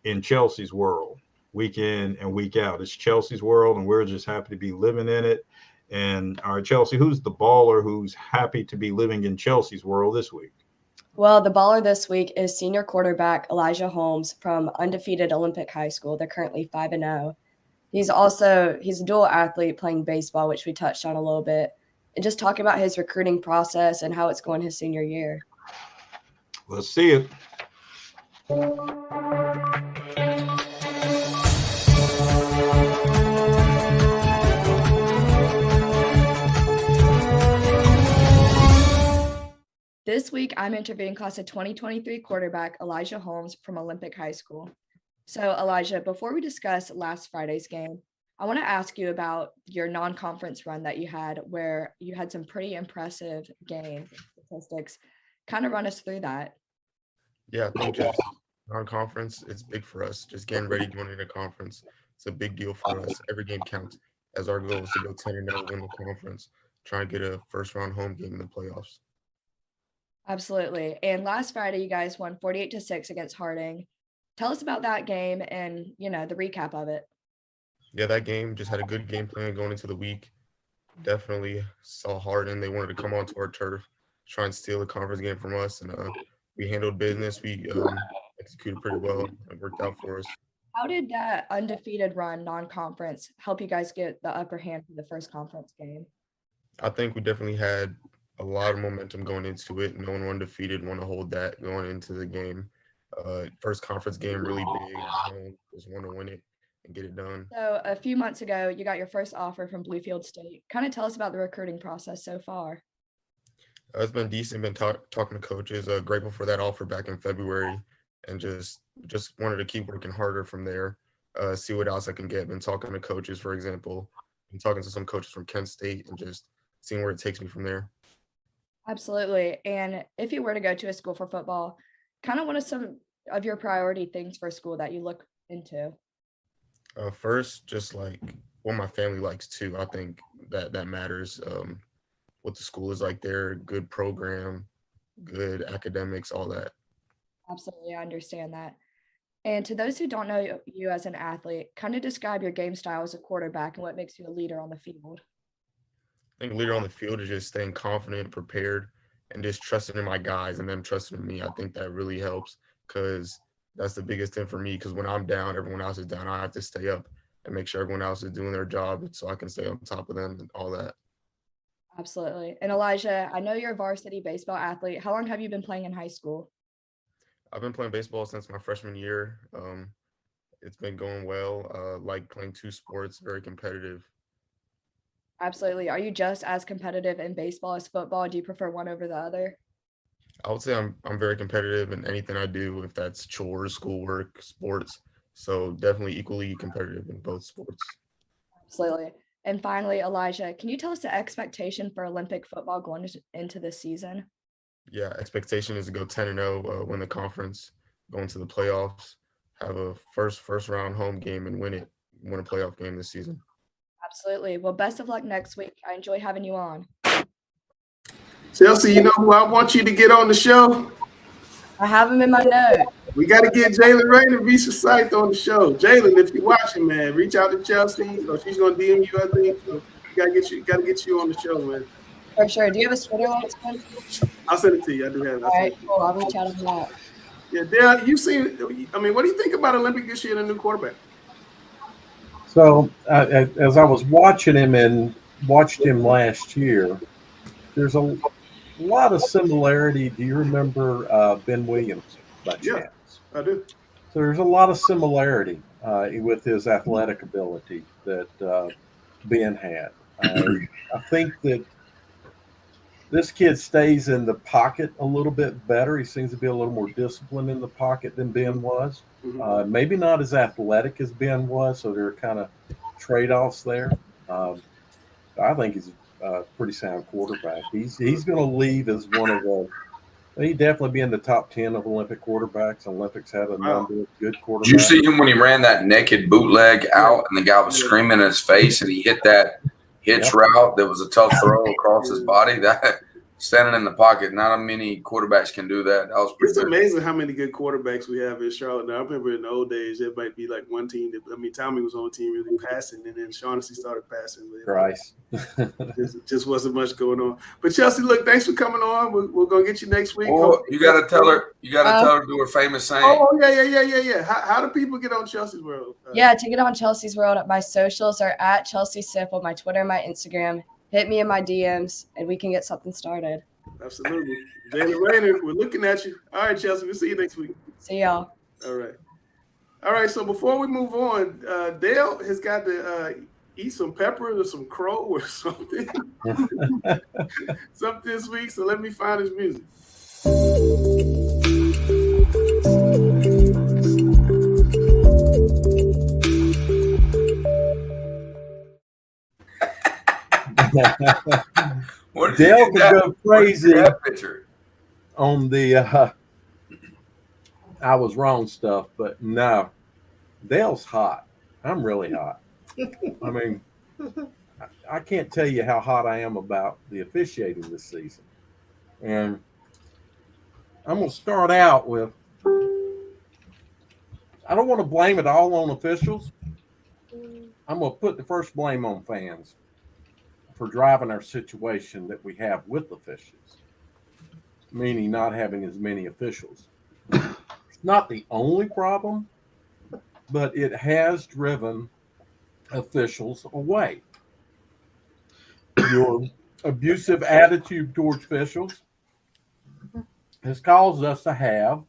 in Chelsea's world week in and week out. It's Chelsea's world, and we're just happy to be living in it. And all right, Chelsea, who's the baller who's happy to be living in Chelsea's world this week? Well, the baller this week is senior quarterback Elijah Holmes from undefeated Olympic High School. They're currently 5-0. He's a dual athlete playing baseball, which we touched on a little bit, and just talking about his recruiting process and how it's going his senior year. Let's see it. This week, I'm interviewing class of 2023 quarterback Elijah Holmes from Olympic High School. So, Elijah, before we discuss last Friday's game, I want to ask you about your non-conference run that you had, where you had some pretty impressive game statistics. Kind of run us through that. Yeah, I think just non-conference, it's big for us. Just getting ready going into conference, it's a big deal for us. Every game counts. As our goal is to go 10-0, win the conference, try and get a first-round home game in the playoffs. Absolutely. And last Friday, you guys won 48-6 against Harding. Tell us about that game and, the recap of it. Yeah, that game just had a good game plan going into the week. Definitely saw Harding. They wanted to come onto our turf, try and steal the conference game from us, and we handled business. We executed pretty well. It worked out for us. How did that undefeated run non-conference help you guys get the upper hand for the first conference game? I think we definitely had a lot of momentum going into it. No one undefeated, want to hold that going into the game. First conference game, really big. Just want to win it and get it done. So a few months ago, you got your first offer from Bluefield State. Kind of tell us about the recruiting process so far. It's been decent. Been talking to coaches. Grateful for that offer back in February, and just wanted to keep working harder from there. See what else I can get. Been talking to coaches, for example. Been talking to some coaches from Kent State, and just seeing where it takes me from there. Absolutely. And if you were to go to a school for football, kind of what are some of your priority things for school that you look into? First, just like what my family likes too. I think that matters. What the school is like there, good program, good academics, all that. Absolutely. I understand that. And to those who don't know you as an athlete, kind of describe your game style as a quarterback and what makes you a leader on the field. I think leader on the field is just staying confident, prepared, and just trusting in my guys and them trusting in me. I think that really helps because that's the biggest thing for me, because when I'm down, everyone else is down. I have to stay up and make sure everyone else is doing their job so I can stay on top of them and all that. Absolutely. And Elijah, I know you're a varsity baseball athlete. How long have you been playing in high school? I've been playing baseball since my freshman year. It's been going well. Like playing 2 sports, very competitive. Absolutely. Are you just as competitive in baseball as football? Do you prefer one over the other? I would say I'm very competitive in anything I do, if that's chores, schoolwork, sports. So definitely equally competitive in both sports. Absolutely. And finally, Elijah, can you tell us the expectation for Olympic football going into this season? Yeah, expectation is to go 10-0, win the conference, go into the playoffs, have a first round home game and win a playoff game this season. Absolutely. Well, best of luck next week. I enjoy having you on. Chelsea, you know who I want you to get on the show? I have him in my note. We got to get Jalen Ray and Visa Scythe on the show. Jalen, if you're watching, man, reach out to Chelsea. So she's going to DM you, I think. So got to get you on the show, man. For sure. Do you have a Twitter link? I'll send it to you. I do have it. All right, cool. I'll reach out on that. Yeah, Dale, you've seen. I mean, what do you think about Olympic this year and a new quarterback? So as I was watching him and watched him last year, there's a lot of similarity. Do you remember Ben Williams by chance? Yeah, I do. So there's a lot of similarity with his athletic ability that Ben had. I think that this kid stays in the pocket a little bit better. He seems to be a little more disciplined in the pocket than Ben was. Maybe not as athletic as Ben was, so there are kind of trade-offs there. I think he's a pretty sound quarterback. He's going to leave as one of the He'd definitely be in the top 10 of Olympic quarterbacks. Olympics had a number of good quarterbacks. Did you see him when he ran that naked bootleg out and the guy was screaming in his face and he hit that hitch route that was a tough throw across his body? That standing in the pocket, not many quarterbacks can do that. That was pretty It's good. amazing how many good quarterbacks we have in Charlotte now. I remember in the old days, there might be like one team Tommy was on a team really passing, and then Shaughnessy started passing. Christ. just wasn't much going on. But Chelsea, look, thanks for coming on. We're gonna get you next week. Oh, you gotta tell her. You gotta tell her to do her famous saying. Oh yeah. How do people get on Chelsea's World? To get on Chelsea's World, my socials are at Chelsea Sip on my Twitter and my Instagram. Hit me in my DMs, and we can get something started. Absolutely. Jalen Rayner, we're looking at you. All right, Chelsea, we'll see you next week. See y'all. All right, so before we move on, Dale has got to eat some pepper or some crow or something. Something this week, so let me find his music. Dale could go crazy on the I was wrong stuff, but no, Dale's hot. I'm really hot. I mean, I can't tell you how hot I am about the officiating this season. And I'm going to start out with, I don't want to blame it all on officials. I'm going to put the first blame on fans for driving our situation that we have with officials, meaning not having as many officials. It's not the only problem, but it has driven officials away. Your abusive attitude towards officials has caused us to have.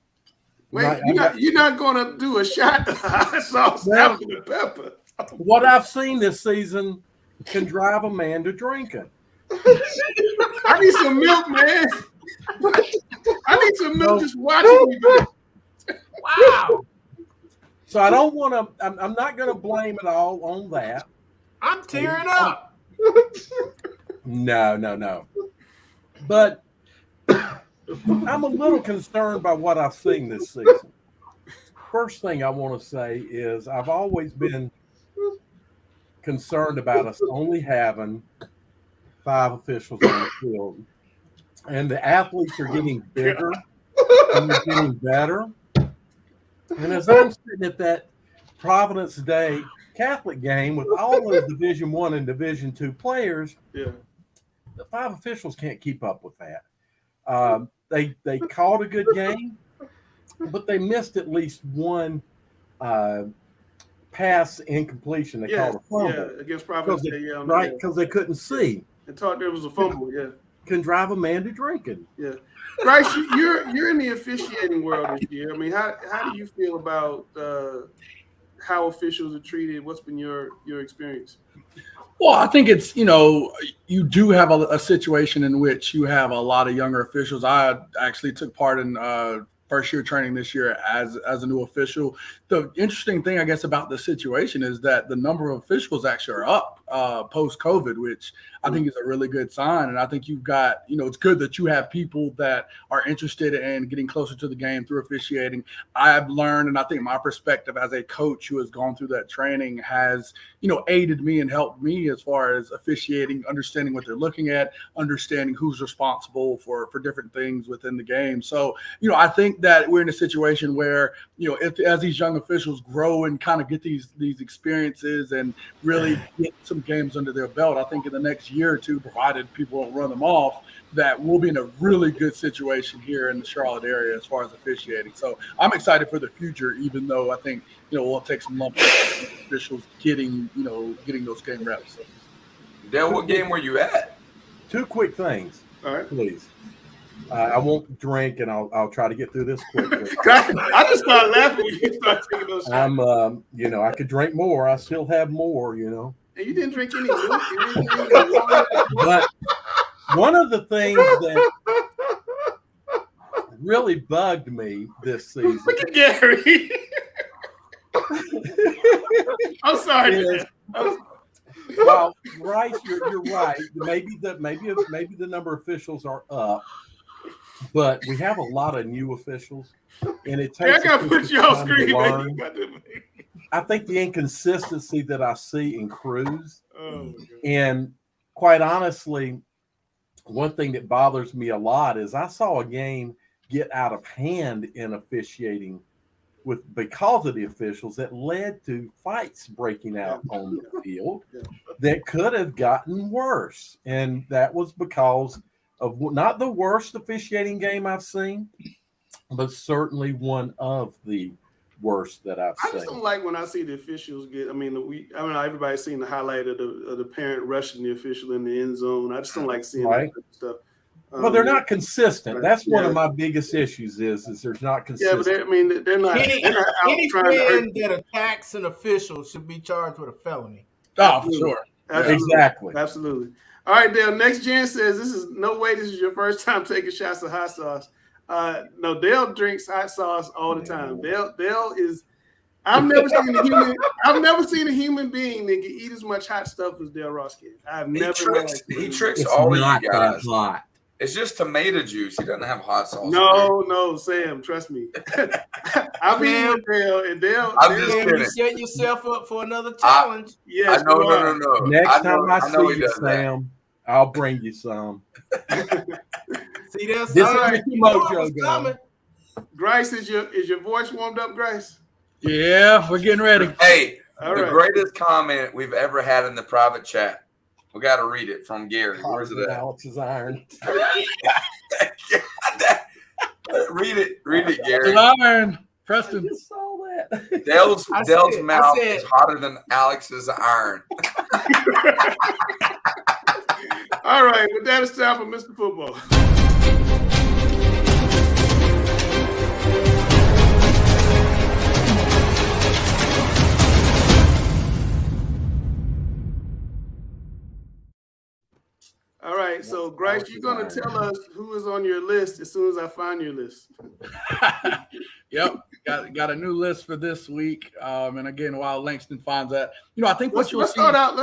Wait, you're not going to do a shot of hot sauce after the pepper. What I've seen this season can drive a man to drinking. I need some milk, man. I need some milk just watching me do it. Wow. So I don't want to, I'm not going to blame it all on that. I'm tearing up. No. But I'm a little concerned by what I've seen this season. First thing I want to say is I've always been concerned about us only having 5 officials on the field. And the athletes are getting bigger and they're getting better. And as I'm sitting at that Providence Day Catholic game with all those Division I and Division II players, the 5 officials can't keep up with that. They called a good game, but they missed at least one pass incompletion. They called a fumble. Against Providence Day, right, because they couldn't see. And thought there was a fumble, Can drive a man to drinking. Yeah. Bryce, you're in the officiating world this year. I mean, how do you feel about how officials are treated? What's been your experience? Well, I think it's, you do have a situation in which you have a lot of younger officials. I actually took part in first year training this year as a new official. The interesting thing, I guess, about the situation is that the number of officials actually are up post-COVID, which I think is a really good sign. And I think you've got, it's good that you have people that are interested in getting closer to the game through officiating. I've learned, and I think my perspective as a coach who has gone through that training has, aided me and helped me as far as officiating, understanding what they're looking at, understanding who's responsible for different things within the game. So, I think that we're in a situation where, as these young officials grow and kind of get these experiences and really get some games under their belt, I think in the next year or two, provided people don't run them off, that we'll be in a really good situation here in the Charlotte area as far as officiating. So I'm excited for the future, even though I think, we'll take some lumps officials getting those game reps. Dale, what game were you at? 2 quick things. All right. Please. I won't drink, and I'll try to get through this quickly. I just started laughing when you started taking those shots. I could drink more. I still have more, And you didn't drink any milk. But one of the things that really bugged me this season. Look at Gary. I'm sorry. Well, Bryce, you're right. Maybe the number of officials are up, but we have a lot of new officials, and it Yeah, I takes got to put you on time to screen, man. learn. You got to- I think the inconsistency that I see in Cruz, Oh, my God. and quite honestly, one thing that bothers me a lot is I saw a game get out of hand in officiating because of the officials that led to fights breaking out on the field that could have gotten worse. And that was because of not the worst officiating game I've seen, but certainly one of the worst that I've I seen. just don't like when I see the officials get. I mean, everybody's seen the highlight of the parent rushing the official in the end zone. I just don't like seeing that stuff. Well, they're not consistent. Right. That's one of my biggest issues is there's not Yeah, consistent. but they're not. Any They're not out trying to hurt fan that attacks an official should be charged with a felony. Oh, for sure. Absolutely. Exactly. Absolutely. All right, Dale. Next gen says this is no way this is your first time taking shots of hot sauce. No, Dale drinks hot sauce all the time. Dale is. I've never seen a human being that can eat as much hot stuff as Dale Ross can. He tricks It's all of not you guys. that hot. It's just tomato juice. He doesn't have hot sauce. No, Sam, trust me. I've been with Dale, and Dale. I'm just kidding. You set yourself up for another challenge. Yes, No. Next time I know see he you, does that. Sam, I'll bring you some. See, that's This all is right. the You know mojo it was going. coming. Grace, is your voice warmed up, Grace? Yeah, we're getting ready. Hey, All the right. greatest comment we've ever had in the private chat. We got to read it from Gary. Where's it at? Alex's iron. Read it, Gary. Iron, Preston. I just saw that. Dale's I mouth said- is hotter than Alex's iron. All right, with that, it's time for Mr. Football. All right, so Grace, you're going to tell us who is on your list as soon as I find your list. Yep, got a new list for this week. And again, while Langston finds that, I think Let's what you'll start out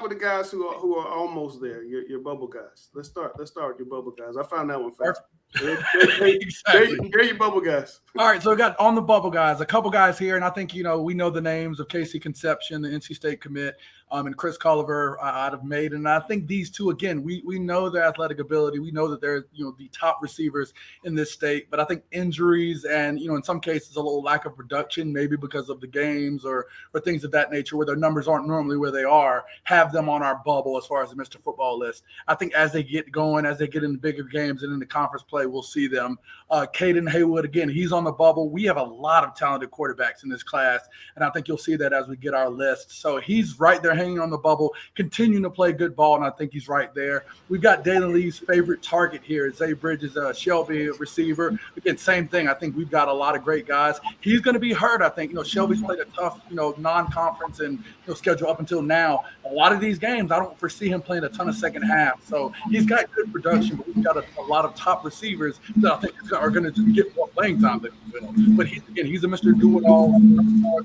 with the guys who are almost there. Your bubble guys. Let's start with your bubble guys. I found that one fast. Exactly. Here are your bubble guys. All right, so we got on the bubble guys, a couple guys here, and I think we know the names of Casey Conception, the NC State commit, and Chris Culliver out of Maiden. And I think these two, again, we know their athletic ability. We know that they're the top receivers in this state. But I think injuries and in some cases a little lack of production, maybe because of the games or things of that nature, where their numbers aren't normally where they are, have them on our bubble as far as the Mr. Football list. I think as they get going, as they get into bigger games and in the conference play, we'll see them. Caden Haywood, again, he's on the bubble. We have a lot of talented quarterbacks in this class, and I think you'll see that as we get our list. So he's right there hanging on the bubble, continuing to play good ball, and I think he's right there. We've got Dalen Lee's favorite target here, Zay Bridges, Shelby receiver. Again, same thing. I think we've got a lot of great guys. He's going to be hurt, I think. Shelby's played a tough, non-conference and schedule up until now. A lot of these games, I don't foresee him playing a ton of second half. So he's got good production, but we've got a lot of top receivers that I think are going to get more playing time than he will. But he's a Mr. Do-it-all,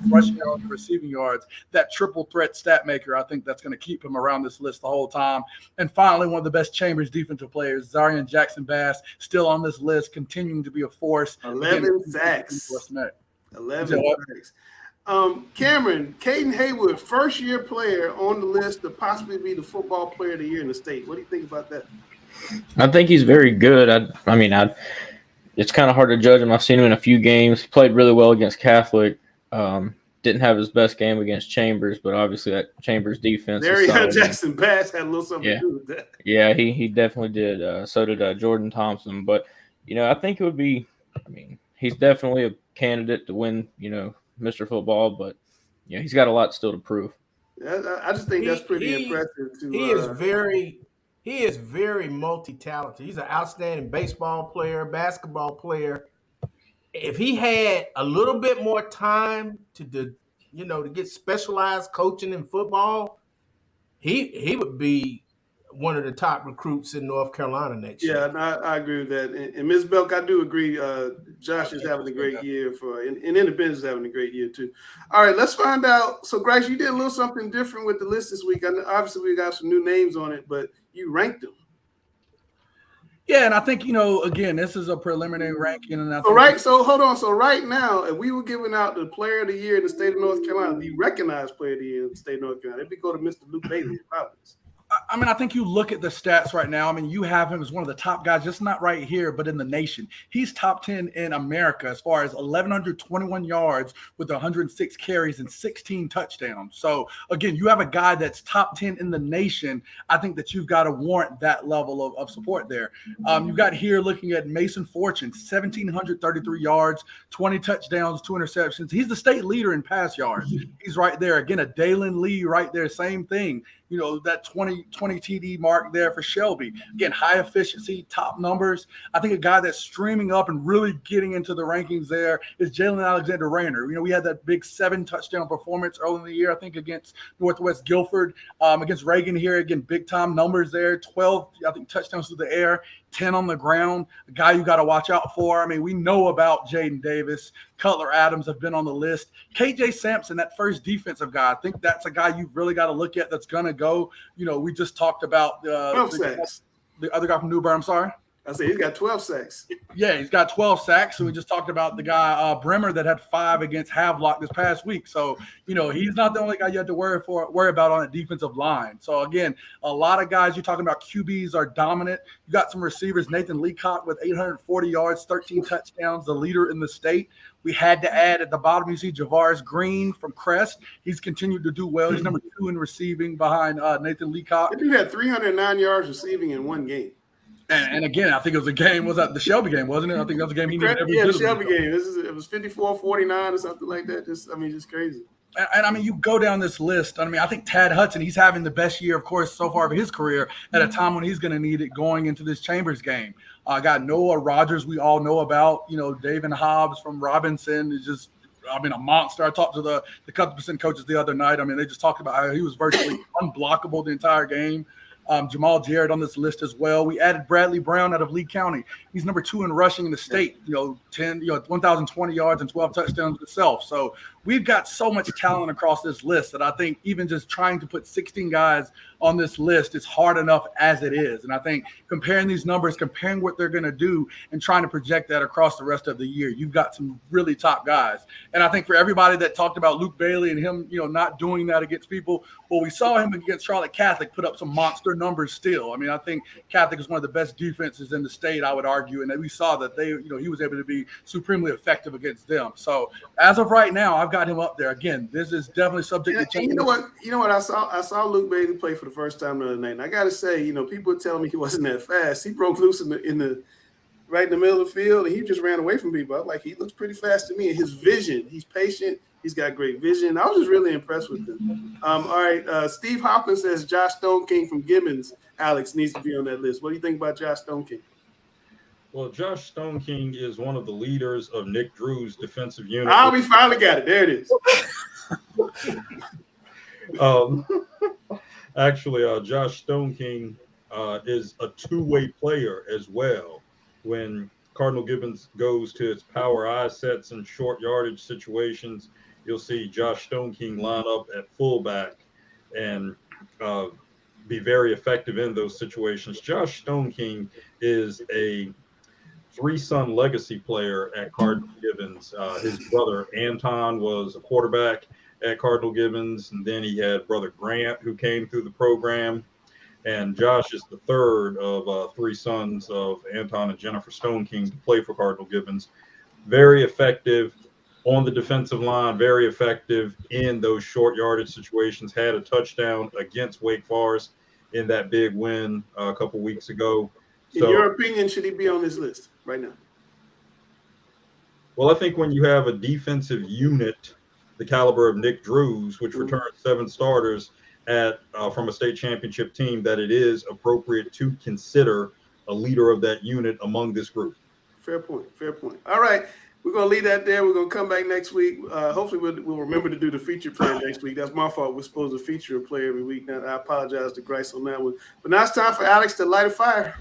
rushing yards, receiving yards, that triple threat stat maker. I think that's going to keep him around this list the whole time. And finally, one of the best Chambers defensive players, Zarian Jackson-Bass, still on this list, continuing to be a force. 11 sacks. 11 sacks. Cameron, Caden Haywood, first-year player on the list to possibly be the football player of the year in the state. What do you think about that? I think he's very good. It's kind of hard to judge him. I've seen him in a few games. He played really well against Catholic. Didn't have his best game against Chambers, but obviously that Chambers defense. Zarian Jackson-Bass had a little something to do with that. Yeah, he definitely did. So did Jordan Thompson. But, I think it would be – he's definitely a candidate to win, Mr. Football, but he's got a lot still to prove. I just think that's pretty impressive. He is very multi-talented. He's an outstanding baseball player, basketball player. If he had a little bit more time to get specialized coaching in football, he would be one of the top recruits in North Carolina next year. Yeah, I agree with that. And Ms. Belk, I do agree. Josh is having a great year and Independence is having a great year too. All right, let's find out. So, Grace, you did a little something different with the list this week. I know, obviously, we got some new names on it, but you ranked them. Yeah, and I think, again, this is a preliminary ranking. And so hold on. So right now, if we were giving out the player of the year in the state of North Carolina, the recognized player of the year in the state of North Carolina, it'd be go to Mr. Luke Bailey in Providence. I mean, I think you look at the stats right now. I mean, you have him as one of the top guys, just not right here, but in the nation. He's top 10 in America as far as 1,121 yards with 106 carries and 16 touchdowns. So, again, you have a guy that's top 10 in the nation. I think that you've got to warrant that level of support there. You've got here looking at Mason Fortune, 1,733 yards, 20 touchdowns, 2 interceptions. He's the state leader in pass yards. He's right there. Again, a Dalen Lee right there, same thing. That 20 TD mark there for Shelby. Again, high efficiency, top numbers. I think a guy that's streaming up and really getting into the rankings there is Jalen Alexander Rayner. We had that big 7 touchdown performance early in the year, I think, against Northwest Guilford. Against Reagan here, again, big time numbers there. 12, I think, touchdowns through the air, 10 on the ground. A guy you got to watch out for. I mean, we know about Jaden Davis. Cutler Adams have been on the list. KJ Sampson, that first defensive guy, I think that's a guy you've really got to look at that's going to go. We just talked about the other guy from New Bern. I'm sorry. I said he's got 12 sacks. Yeah, he's got 12 sacks. So we just talked about the guy Bremer that had 5 against Havelock this past week. So he's not the only guy you have to worry about on the defensive line. So again, a lot of guys you're talking about QBs are dominant. You got some receivers. Nathan Leacock with 840 yards, 13 touchdowns, the leader in the state. We had to add at the bottom, you see Javaris Green from Crest. He's continued to do well. He's number 2 in receiving behind Nathan Leacock. He had 309 yards receiving in one game. And again, I think it was a game. Was that the Shelby game, wasn't it? I think that was a game he needed every the Shelby game. It was 54-49 or something like that. Just crazy. And I mean, you go down this list. I mean, I think Tad Hudson, he's having the best year, of course, so far of his career at a time when he's going to need it going into this Chambers game. Got Noah Rogers, we all know about. David Hobbs from Robinson is just, a monster. I talked to the Cuthbertson coaches the other night. I mean, they just talked about how he was virtually unblockable the entire game. Jamal Jarrett on this list as well. We added Bradley Brown out of Lee County. He's number 2 in rushing in the state, 1,020 yards and 12 touchdowns himself. So we've got so much talent across this list that I think even just trying to put 16 guys on this list is hard enough as it is. And I think comparing these numbers, comparing what they're going to do and trying to project that across the rest of the year, you've got some really top guys. And I think for everybody that talked about Luke Bailey and him, not doing that against people, well, we saw him against Charlotte Catholic put up some monster numbers still. I mean, I think Catholic is one of the best defenses in the state, I would argue. And we saw that he was able to be supremely effective against them. So as of right now, I've got him up there. Again, this is definitely subject to change. You know what? I saw Luke Bailey play for the first time the other night, and I got to say, people were telling me he wasn't that fast. He broke loose in the right in the middle of the field, and he just ran away from people. I was like, he looks pretty fast to me. And his vision, he's patient. He's got great vision. I was just really impressed with him. All right, Steve Hopkins says Josh Stone King from Gibbons, Alex, needs to be on that list. What do you think about Josh Stone King? Well, Josh Stone King is one of the leaders of Nick Drew's defensive unit. We finally got it. There it is. Actually, Josh Stone King is a two-way player as well. When Cardinal Gibbons goes to its power I sets and short yardage situations, you'll see Josh Stone King line up at fullback and be very effective in those situations. Josh Stone King is a 3-son legacy player at Cardinal Gibbons. His brother Anton was a quarterback at Cardinal Gibbons, and then he had brother Grant who came through the program. And Josh is the third of 3 sons of Anton and Jennifer Stone King to play for Cardinal Gibbons. Very effective on the defensive line, very effective in those short yardage situations. Had a touchdown against Wake Forest in that big win a couple weeks ago. In your opinion, should he be on this list right now? Well, I think when you have a defensive unit the caliber of Nick Drew's, which returned 7 starters from a state championship team, that it is appropriate to consider a leader of that unit among this group. Fair point. All right. We're going to leave that there. We're going to come back next week. Hopefully we'll remember to do the feature player next week. That's my fault. We're supposed to feature a player every week. Now, I apologize to Grice on that one. But now it's time for Alex to light a fire.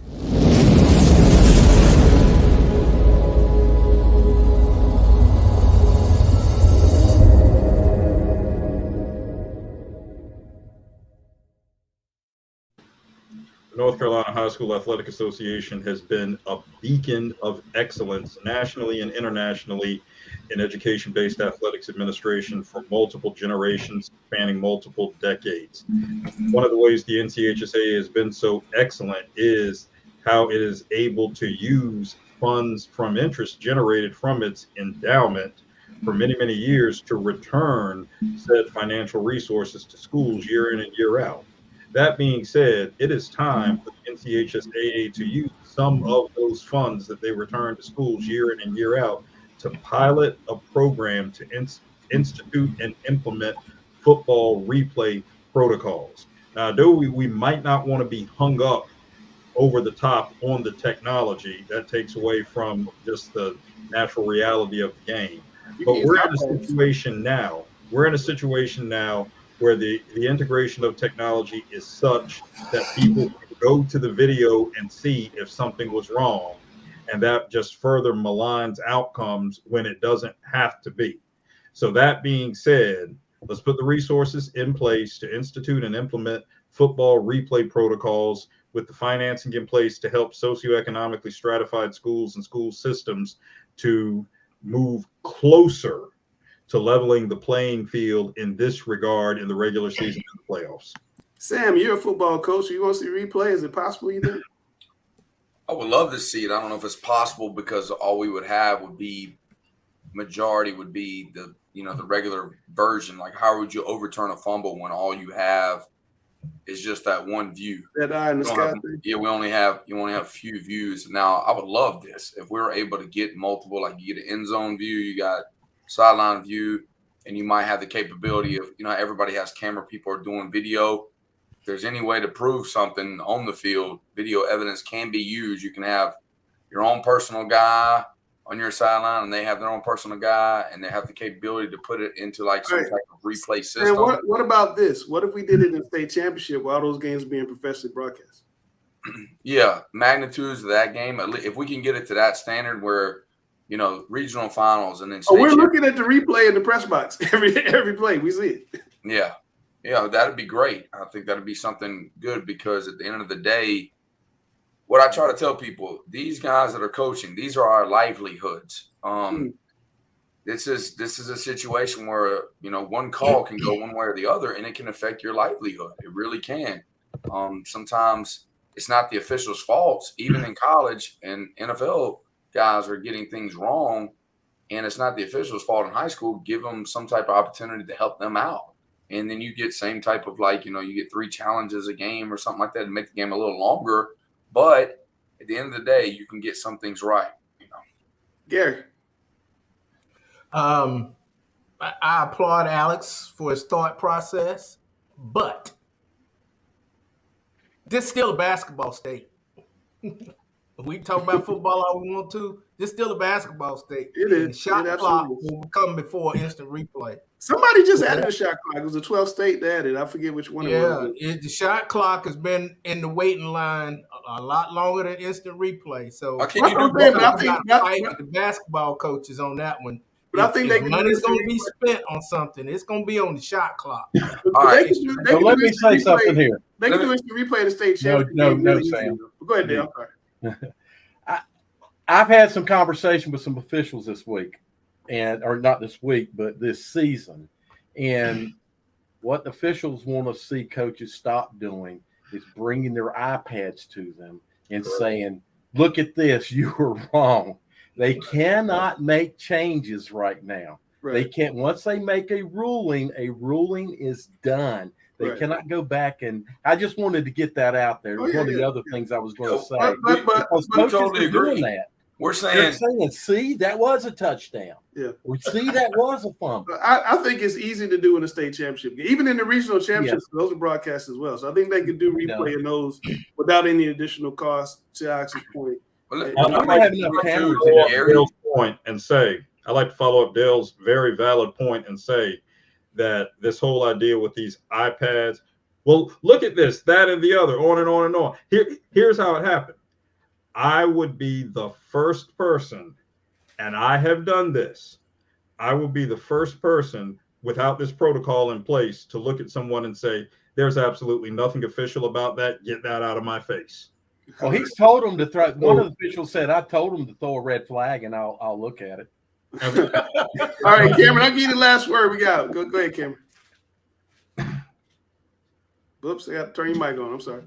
North Carolina High School Athletic Association has been a beacon of excellence nationally and internationally in education-based athletics administration for multiple generations, spanning multiple decades. One of the ways the NCHSA has been so excellent is how it is able to use funds from interest generated from its endowment for many, many years to return said financial resources to schools year in and year out. That being said, it is time for the NCHSAA to use some of those funds that they return to schools year in and year out to pilot a program to institute and implement football replay protocols. Now, though we might not want to be hung up over the top on the technology, that takes away from just the natural reality of the game. But we're in a situation now. We're in a situation now where the integration of technology is such that people can go to the video and see if something was wrong. And that just further maligns outcomes when it doesn't have to be. So that being said, let's put the resources in place to institute and implement football replay protocols with the financing in place to help socioeconomically stratified schools and school systems to move closer to leveling the playing field in this regard in the regular season and the playoffs. Sam, you're a football coach. You want to see replay? Is it possible, you think? I would love to see it. I don't know if it's possible because all we would have would be majority would be the regular version. Like, how would you overturn a fumble when all you have is just that one view? That eye in the sky thing. Yeah, you only have a few views. Now, I would love this if we were able to get multiple. Like, you get an end zone view, you got sideline view, and you might have the capability of, everybody has camera people are doing video. If there's any way to prove something on the field, video evidence can be used. You can have your own personal guy on your sideline, and they have their own personal guy, and they have the capability to put it into like some type of replay system. And what about this? What if we did it in state championship while those games are being professionally broadcast? Yeah, magnitudes of that game. If we can get it to that standard where, regional finals and then we're looking at the replay in the press box every play. We see it. Yeah, that'd be great. I think that'd be something good because at the end of the day, what I try to tell people, these guys that are coaching, these are our livelihoods. This is a situation where, one call can go one way or the other, and it can affect your livelihood. It really can. Sometimes it's not the officials' faults. Even in college and NFL, guys are getting things wrong, and it's not the officials' fault in high school. Give them some type of opportunity to help them out. And then you get same type of you get 3 challenges a game or something like that to make the game a little longer. But at the end of the day, you can get some things right. Gary. I applaud Alex for his thought process, but this is still a basketball state. We can talk about football all we want to. This is still a basketball state. It is. The shot clock will come before instant replay. Somebody just added a shot clock. It was a 12 state that added. I forget which one it was. The shot clock has been in the waiting line a lot longer than instant replay. So the basketball coaches on that one. But I think money's going to be spent on something. It's going to be on the shot clock. All right. Let me say something here. They can do instant replay the state championship. No, Sam. Go ahead, Dale. I've had some conversation with some officials this week, or not this week, but this season. And what officials want to see coaches stop doing is bringing their iPads to them and saying, look at this, you were wrong. They cannot make changes right now. Right. They can't. Once they make a ruling is done. They cannot go back. And I just wanted to get that out there. One of the other things I was going to say. But totally agree. We're saying, see, that was a touchdown. Yeah. We see that was a fumble. I think it's easy to do in a state championship. Even in the regional championships, those are broadcast as well. So I think they could do replay in those without any additional cost, to Alex's point. I'd like to follow up Dale's very valid point and say that this whole idea with these iPads, well, look at this, that, and the other, on and on and on. Here's how it happened. I would be the first person, and I have done this, I will be the first person without this protocol in place to look at someone and say, there's absolutely nothing official about that. Get that out of my face. Well, he's told him to throw. One of the officials said, "I told him to throw a red flag, and I'll look at it." All right, Cameron, I'll give you the last word. We got. Go ahead, Cameron. Oops, I got to turn your mic on. I'm sorry.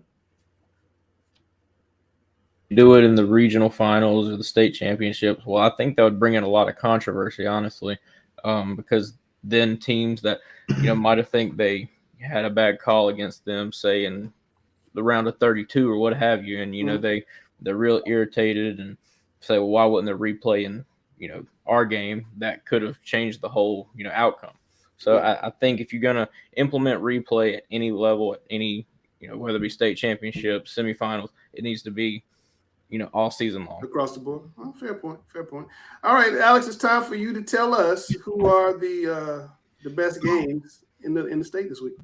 Do it in the regional finals or the state championships. Well, I think that would bring in a lot of controversy, honestly, because then teams that might have think they had a bad call against them, say in the round of 32 or what have you, and they're real irritated and say, well, why wouldn't they replay in our game? That could have changed the whole outcome. So I think if you're gonna implement replay at any level, at any whether it be state championships, semifinals, it needs to be all season long across the board. Oh, fair point. All right, Alex, it's time for you to tell us who are the best games in the state this week.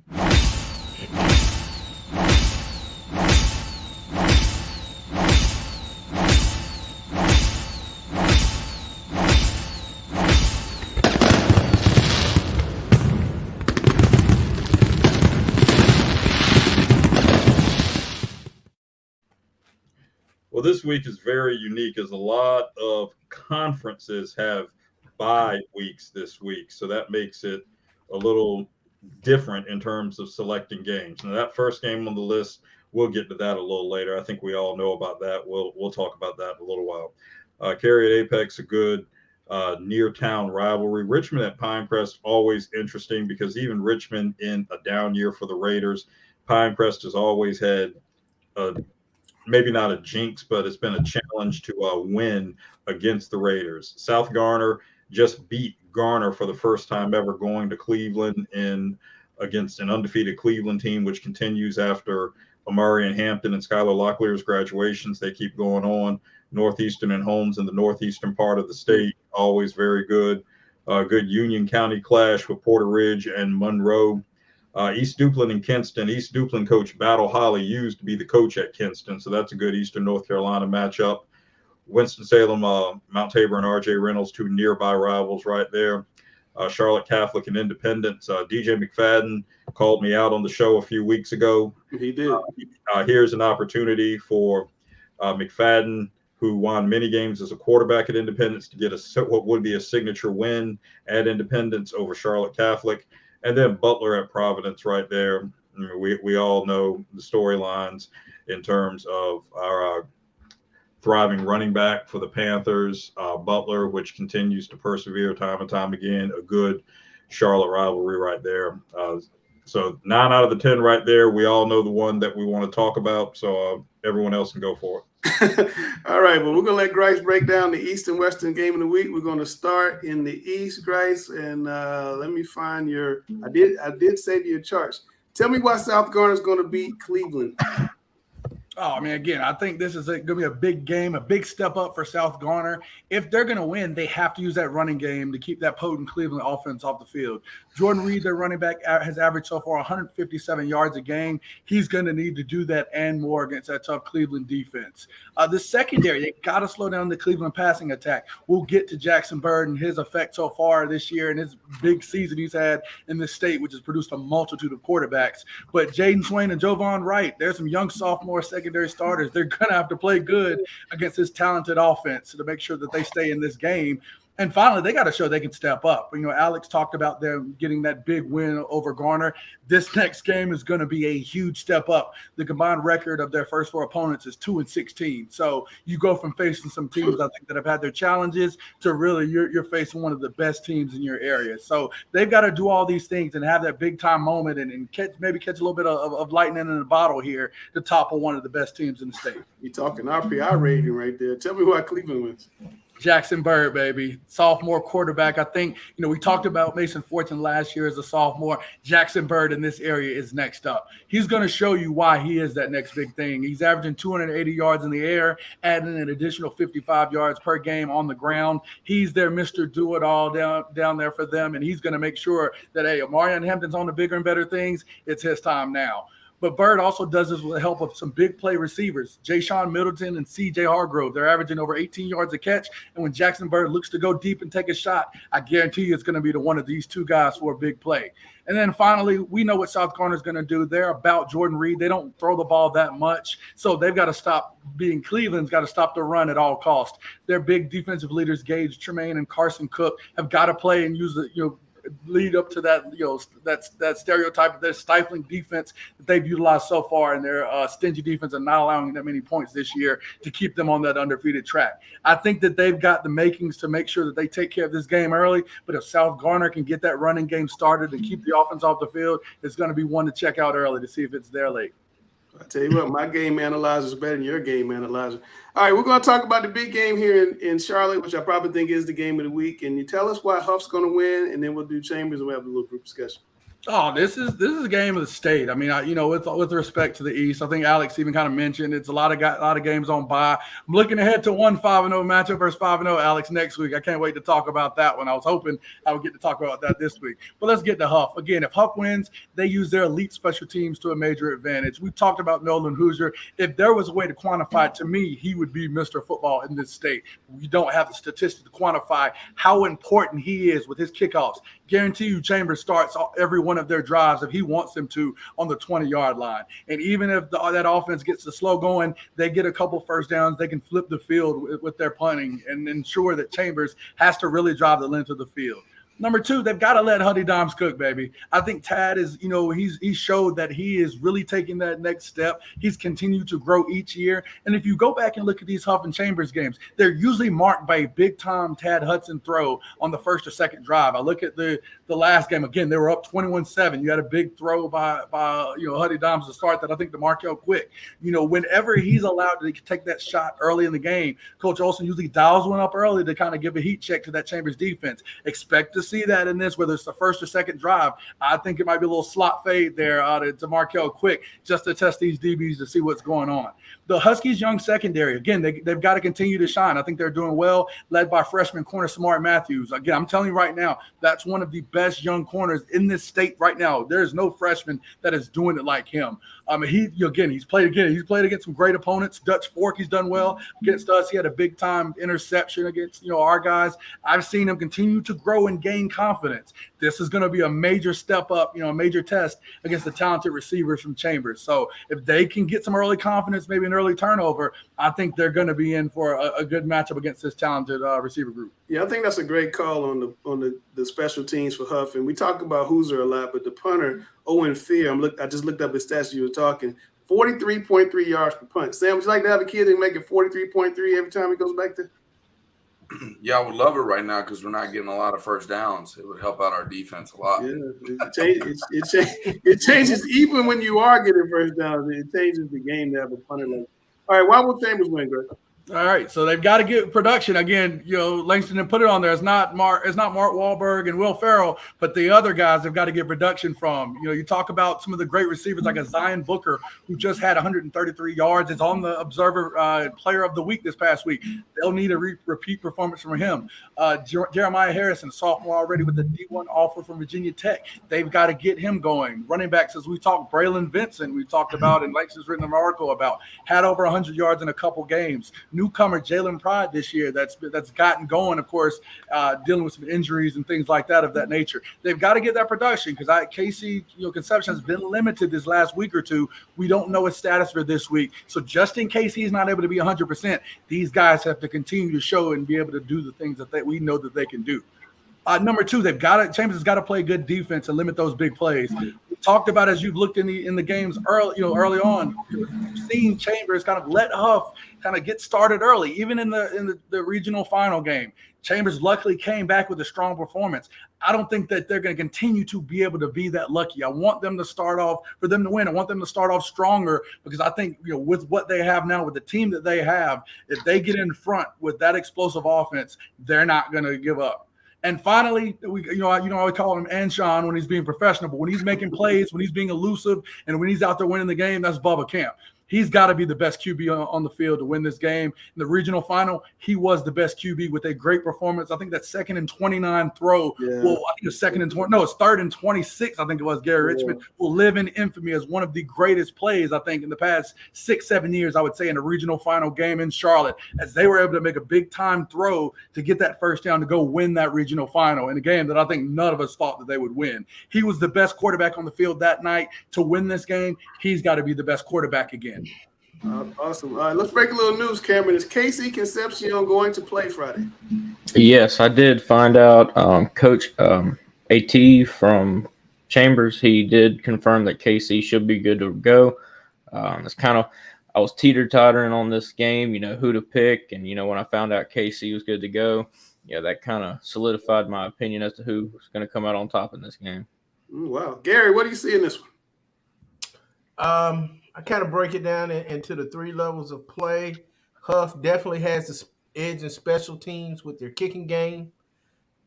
Well, this week is very unique as a lot of conferences have bye weeks this week. So that makes it a little different in terms of selecting games. Now, that first game on the list, we'll get to that a little later. I think we all know about that. We'll talk about that in a little while. Cary at Apex, a good near town rivalry. Richmond at Pinecrest, always interesting because even Richmond in a down year for the Raiders, Pinecrest has always had maybe not a jinx, but it's been a challenge to win against the Raiders. South Garner just beat Garner for the first time ever going to Cleveland against an undefeated Cleveland team, which continues after Amari and Hampton and Skylar Locklear's graduations. They keep going on. Northeastern and Holmes in the northeastern part of the state, always very good. Good Union County clash with Porter Ridge and Monroe. East Duplin and Kinston. East Duplin coach Battle Holly used to be the coach at Kinston, so that's a good Eastern North Carolina matchup. Winston-Salem, Mount Tabor and RJ Reynolds, two nearby rivals right there. Charlotte Catholic and Independence. DJ McFadden called me out on the show a few weeks ago. He did. Here's an opportunity for McFadden, who won many games as a quarterback at Independence, to get what would be a signature win at Independence over Charlotte Catholic. And then Butler at Providence right there. We all know the storylines in terms of our thriving running back for the Panthers, Butler, which continues to persevere time and time again. A good Charlotte rivalry right there. So 9 out of the 10 right there. We all know the one that we want to talk about. So everyone else can go for it. All right, well, we're gonna let Grice break down the East and Western game of the week. We're gonna start in the East, Grice, and let me find your. I did save your charts. Tell me why South Garner is going to beat Cleveland. Oh, I mean, again, I think this is going to be a big game, a big step up for South Garner. If they're going to win, they have to use that running game to keep that potent Cleveland offense off the field. Jordan Reed, their running back, has averaged so far 157 yards a game. He's going to need to do that and more against that tough Cleveland defense. The secondary, they got to slow down the Cleveland passing attack. We'll get to Jackson Bird and his effect so far this year and his big season he's had in this state, which has produced a multitude of quarterbacks. But Jaden Swain and Jovan Wright, there's some young sophomore secondary starters. They're going to have to play good against this talented offense to make sure that they stay in this game. And finally, they got to show they can step up. Alex talked about them getting that big win over Garner. This next game is going to be a huge step up. The combined record of their first 4 opponents is 2-16. So you go from facing some teams, I think, that have had their challenges to really you're facing one of the best teams in your area. So they've got to do all these things and have that big time moment and catch a little bit of lightning in a bottle here to topple one of the best teams in the state. You're talking RPI rating right there. Tell me why Cleveland wins. Jackson Bird, baby, sophomore quarterback. I think, we talked about Mason Fortune last year as a sophomore. Jackson Bird in this area is next up. He's going to show you why he is that next big thing. He's averaging 280 yards in the air, adding an additional 55 yards per game on the ground. He's their Mr. Do-It-All down there for them, and he's going to make sure that, hey, Amari and Hampton's on the bigger and better things. It's his time now. But Bird also does this with the help of some big play receivers, Ja'Shawn Middleton and C.J. Hargrove. They're averaging over 18 yards a catch. And when Jackson Bird looks to go deep and take a shot, I guarantee you it's going to be to one of these two guys for a big play. And then finally, we know what South Carolina is going to do. They're about Jordan Reed. They don't throw the ball that much. So they've got to stop being Cleveland's got to stop the run at all costs. Their big defensive leaders, Gage Tremaine and Carson Cook, have got to play and use the, lead up to that, that stereotype of their stifling defense that they've utilized so far in their stingy defense and not allowing that many points this year to keep them on that undefeated track. I think that they've got the makings to make sure that they take care of this game early, but if South Garner can get that running game started and keep the offense off the field, it's going to be one to check out early to see if it's there late. I tell you what, my game analyzer is better than your game analyzer. All right, we're going to talk about the big game here in Charlotte, which I probably think is the game of the week. And you tell us why Huff's going to win, and then we'll do Chambers and we'll have a little group discussion. Oh, this is a game of the state. I mean, with respect to the East, I think Alex even kind of mentioned it's a lot of games on bye. I'm looking ahead to one 5-0 matchup versus 5-0 Alex next week. I can't wait to talk about that one. I was hoping I would get to talk about that this week. But let's get to Huff. Again, if Huff wins, they use their elite special teams to a major advantage. We talked about Nolan Hoosier. If there was a way to quantify it, to me, he would be Mr. Football in this state. We don't have the statistics to quantify how important he is with his kickoffs. Guarantee you Chambers starts every one of their drives if he wants them to on the 20-yard line. And even if that offense gets the slow going, they get a couple first downs, they can flip the field with their punting and ensure that Chambers has to really drive the length of the field. Number two, they've got to let Huddy Doms cook, baby. I think Tad is, he showed that he is really taking that next step. He's continued to grow each year. And if you go back and look at these Huff and Chambers games, they're usually marked by a big-time Tad Hudson throw on the first or second drive. I look at the last game. Again, they were up 21-7. You had a big throw by Huddy Doms to start that I think to Markel Quick. Whenever he's allowed to take that shot early in the game, Coach Olson usually dials one up early to kind of give a heat check to that Chambers defense. Expect to see that in this, whether it's the first or second drive. I think it might be a little slot fade there to Markel Quick just to test these DBs to see what's going on. The Huskies' young secondary, again, they've got to continue to shine. I think they're doing well, led by freshman corner Samari Matthews. Again, I'm telling you right now, that's one of the best young corners in this state right now. There's no freshman that is doing it like him. He's played against some great opponents. Dutch Fork, he's done well against us. He had a big-time interception against, our guys. I've seen him continue to grow and gain confidence. This is going to be a major step up, a major test against the talented receivers from Chambers. So if they can get some early confidence, maybe an early turnover, I think they're going to be in for a good matchup against this talented receiver group. Yeah, I think that's a great call on the special teams for Huff. And we talk about Hoosier a lot, but the punter, Owen Fear, I just looked up his stats you were talking, 43.3 yards per punt. Sam, would you like to have a kid and make it 43.3 every time he goes back there? Yeah, I would love it right now because we're not getting a lot of first downs. It would help out our defense a lot. Yeah, it changes even when you are getting first downs. It changes the game to have a punter like. All right, why will Chambers win, Greg? All right, so they've got to get production again. Langston didn't put it on there. It's not Mark Wahlberg and Will Ferrell, but the other guys have got to get production from. You talk about some of the great receivers like a Zion Booker who just had 133 yards. Is on the Observer Player of the Week this past week. They'll need a repeat performance from him. Jeremiah Harrison, sophomore already with the D1 offer from Virginia Tech. They've got to get him going. Running backs, as we talked, Braylon Vincent, we talked about, and Langston's written an article about, had over 100 yards in a couple games. Newcomer Jalen Pride this year that's gotten going, of course, dealing with some injuries and things like that of that nature. They've got to get that production because Casey Conception has been limited this last week or two. We don't know his status for this week. So just in case he's not able to be 100%, these guys have to continue to show and be able to do the things that we know that they can do. Number two, Chambers has got to play good defense and limit those big plays. We talked about, as you've looked in the games early on, you've seen Chambers kind of let Huff kind of get started early, even in the regional final game. Chambers luckily came back with a strong performance. I don't think that they're going to continue to be able to be that lucky. I want them to start off, for them to win, I want them to start off stronger because I think, with what they have now, with the team that they have, if they get in front with that explosive offense, they're not going to give up. And finally, I call him Anshawn when he's being professional, but when he's making plays, when he's being elusive, and when he's out there winning the game, that's Bubba Camp. He's got to be the best QB on the field to win this game. In the regional final, he was the best QB with a great performance. I think that 2nd and 29 throw, well, I think it was 2nd and 20. No, it's 3rd and 26, I think it was. Gary Richmond will live in infamy as one of the greatest plays, I think, in the past 6-7 years, I would say, in a regional final game in Charlotte, as they were able to make a big-time throw to get that first down to go win that regional final in a game that I think none of us thought that they would win. He was the best quarterback on the field that night. To win this game, he's got to be the best quarterback again. Awesome. All right, let's break a little news, Cameron. Is Casey Concepcion going to play Friday? Yes, I did find out. Coach AT from Chambers, he did confirm that KC should be good to go. It's kind of, I was teeter-tottering on this game, who to pick. And, when I found out KC was good to go, that kind of solidified my opinion as to who's going to come out on top in this game. Wow. Gary, what do you see in this one? I kind of break it down into the 3 levels of play. Huff definitely has the edge in special teams with their kicking game.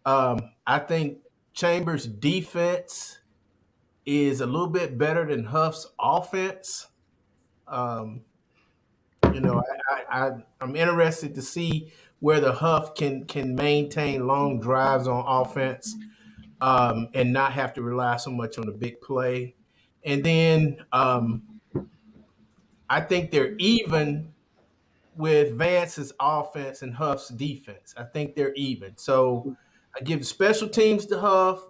I think Chambers' defense is a little bit better than Huff's offense. I'm interested to see where the Huff can maintain long drives on offense and not have to rely so much on the big play. And then I think they're even with Vance's offense and Huff's defense. I think they're even. So I give the special teams to Huff,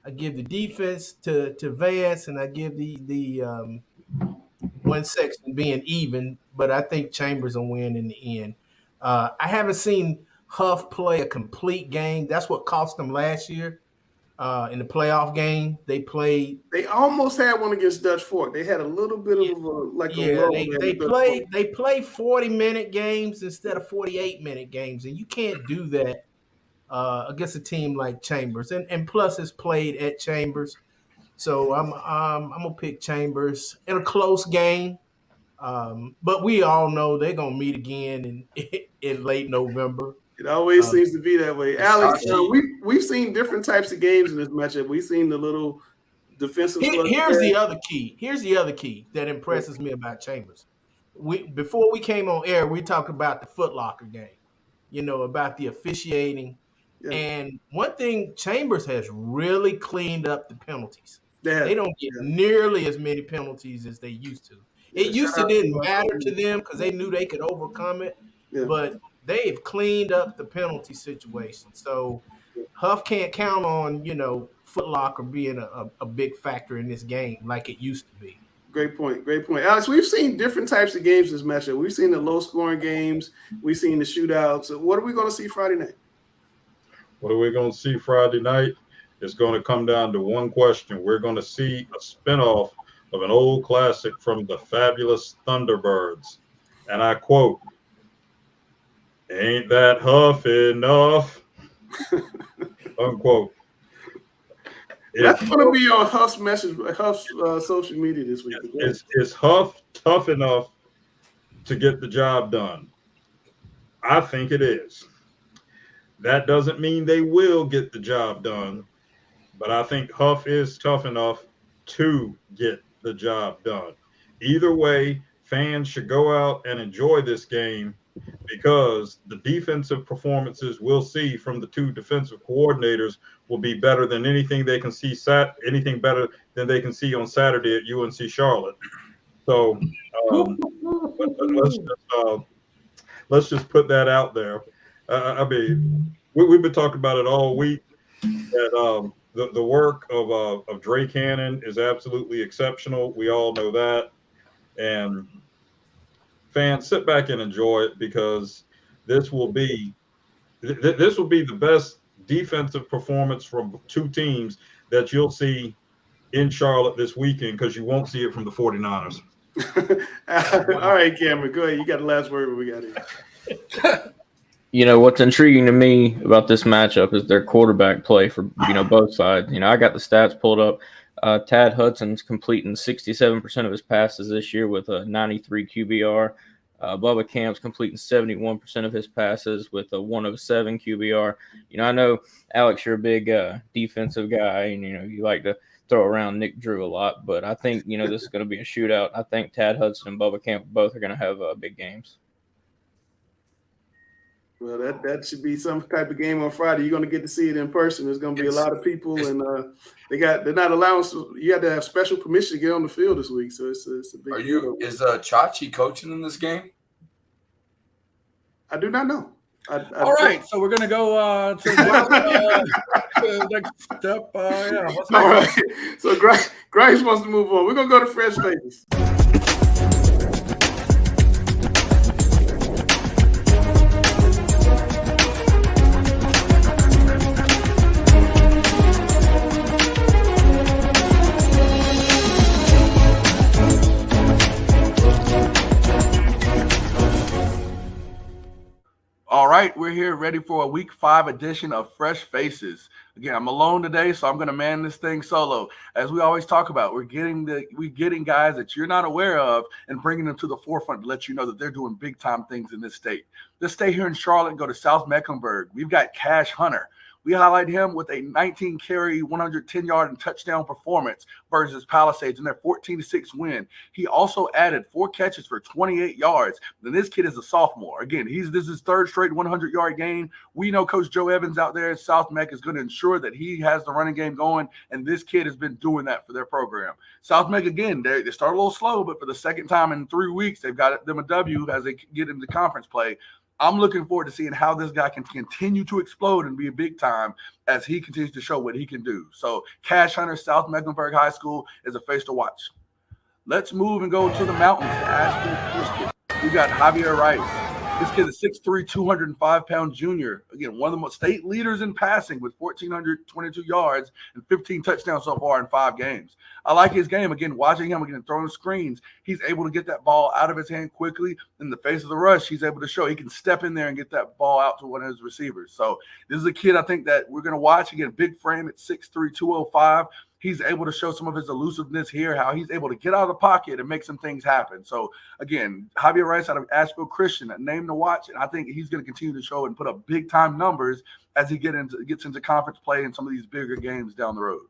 I give the defense to Vance, and I give the one section being even, but I think Chambers will win in the end. I haven't seen Huff play a complete game. That's what cost them last year. In the playoff game, they almost had one against Dutch Fork. They had a little bit of they play 40-minute games instead of 48-minute games, and you can't do that against a team like Chambers. And plus, it's played at Chambers, so I'm gonna pick Chambers in a close game. But we all know they're gonna meet again in late November. It always seems to be that way. Alex, we've seen different types of games in this matchup. We've seen the little defensive. Here's the other key. Here's the other key that impresses me about Chambers. Before we came on air, we talked about the Foot Locker game, about the officiating. Yeah. And one thing, Chambers has really cleaned up the penalties. They don't get nearly as many penalties as they used to. It used to didn't matter to them because they knew they could overcome it. Yeah. But they've cleaned up the penalty situation. So Huff can't count on, Foot Locker being a big factor in this game like it used to be. Great point. Alex, we've seen different types of games this matchup. We've seen the low-scoring games. We've seen the shootouts. So what are we going to see Friday night? What are we going to see Friday night? It's going to come down to one question. We're going to see a spinoff of an old classic from the fabulous Thunderbirds. And I quote, "Ain't that Huff enough?" Unquote. That's going to be on Huff's social media this week. Is Huff tough enough to get the job done? I think it is. That doesn't mean they will get the job done, but I think Huff is tough enough to get the job done. Either way, fans should go out and enjoy this game because the defensive performances we'll see from the 2 defensive coordinators will be better than anything they can see anything better than they can see on Saturday at UNC Charlotte. So let's just put that out there. I mean, we've been talking about it all week. That the work of Drake Hannon is absolutely exceptional. We all know that, and fans, sit back and enjoy it because this will be the best defensive performance from 2 teams that you'll see in Charlotte this weekend because you won't see it from the 49ers. All right, Cameron, go ahead. You got the last word. What we got here? What's intriguing to me about this matchup is their quarterback play for both sides. I got the stats pulled up. Tad Hudson's completing 67% of his passes this year with a 93 QBR. Bubba Camp's completing 71% of his passes with a 107 QBR. I know, Alex, you're a big defensive guy, and you like to throw around Nick Drew a lot. But I think, this is going to be a shootout. I think Tad Hudson and Bubba Campbell both are going to have big games. Well, that should be some type of game on Friday. You're going to get to see it in person. There's going to be a lot of people, and they're not allowing. You have to have special permission to get on the field this week. So it's a big. Is Chachi coaching in this game? I do not know. All right, so we're gonna go to the next step. All right. So Grimes wants to move on. We're gonna go to Fresh Faces. All right, we're here ready for a Week 5 edition of Fresh Faces. Again, I'm alone today, so I'm going to man this thing solo. As we always talk about, we're getting guys that you're not aware of and bringing them to the forefront to let you know that they're doing big-time things in this state. Let's stay here in Charlotte and go to South Mecklenburg. We've got Cash Hunter. We highlight him with a 19-carry, 110-yard and touchdown performance versus Palisades in their 14-6 win. He also added 4 catches for 28 yards. Then this kid is a sophomore. Again, this is his third straight 100-yard game. We know Coach Joe Evans out there at South Mech is going to ensure that he has the running game going, and this kid has been doing that for their program. South Mech, again, they start a little slow, but for the second time in 3 weeks, they've got them a W as they get into conference play. I'm looking forward to seeing how this guy can continue to explode and be a big time as he continues to show what he can do. So Cash Hunter, South Mecklenburg High School is a face to watch. Let's move and go to the mountains to Asheville. We got Javier Rice. This kid is 6'3", 205-pound junior. Again, one of the state leaders in passing with 1,422 yards and 15 touchdowns so far in 5 games. I like his game. Again, watching him, again, throwing screens, he's able to get that ball out of his hand quickly. In the face of the rush, he's able to show he can step in there and get that ball out to one of his receivers. So this is a kid I think that we're going to watch. Again, big frame at 6'3", 205. He's able to show some of his elusiveness here, how he's able to get out of the pocket and make some things happen. So, again, Javier Rice out of Asheville Christian, a name to watch, and I think he's going to continue to show and put up big-time numbers as he gets into conference play in some of these bigger games down the road.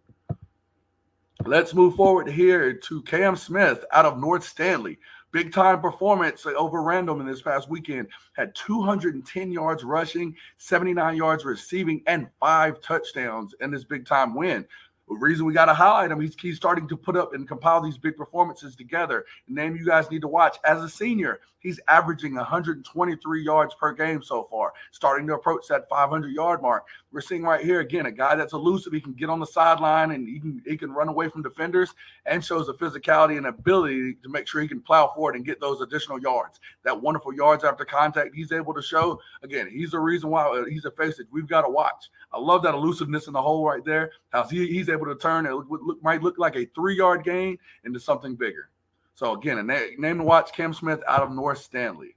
Let's move forward here to Cam Smith out of North Stanley. Big-time performance over Random in this past weekend. Had 210 yards rushing, 79 yards receiving, and 5 touchdowns in this big-time win. The reason we got to highlight him, he's starting to put up and compile these big performances together. The name you guys need to watch, as a senior, he's averaging 123 yards per game so far, starting to approach that 500-yard mark. We're seeing right here, again, a guy that's elusive. He can get on the sideline and he can run away from defenders and shows the physicality and ability to make sure he can plow forward and get those additional yards. That wonderful yards after contact he's able to show. Again, he's the reason why he's a face that we've got to watch. I love that elusiveness in the hole right there, how he's able to turn it might look like a 3-yard gain into something bigger. So, again, a name to watch, Cam Smith out of North Stanley.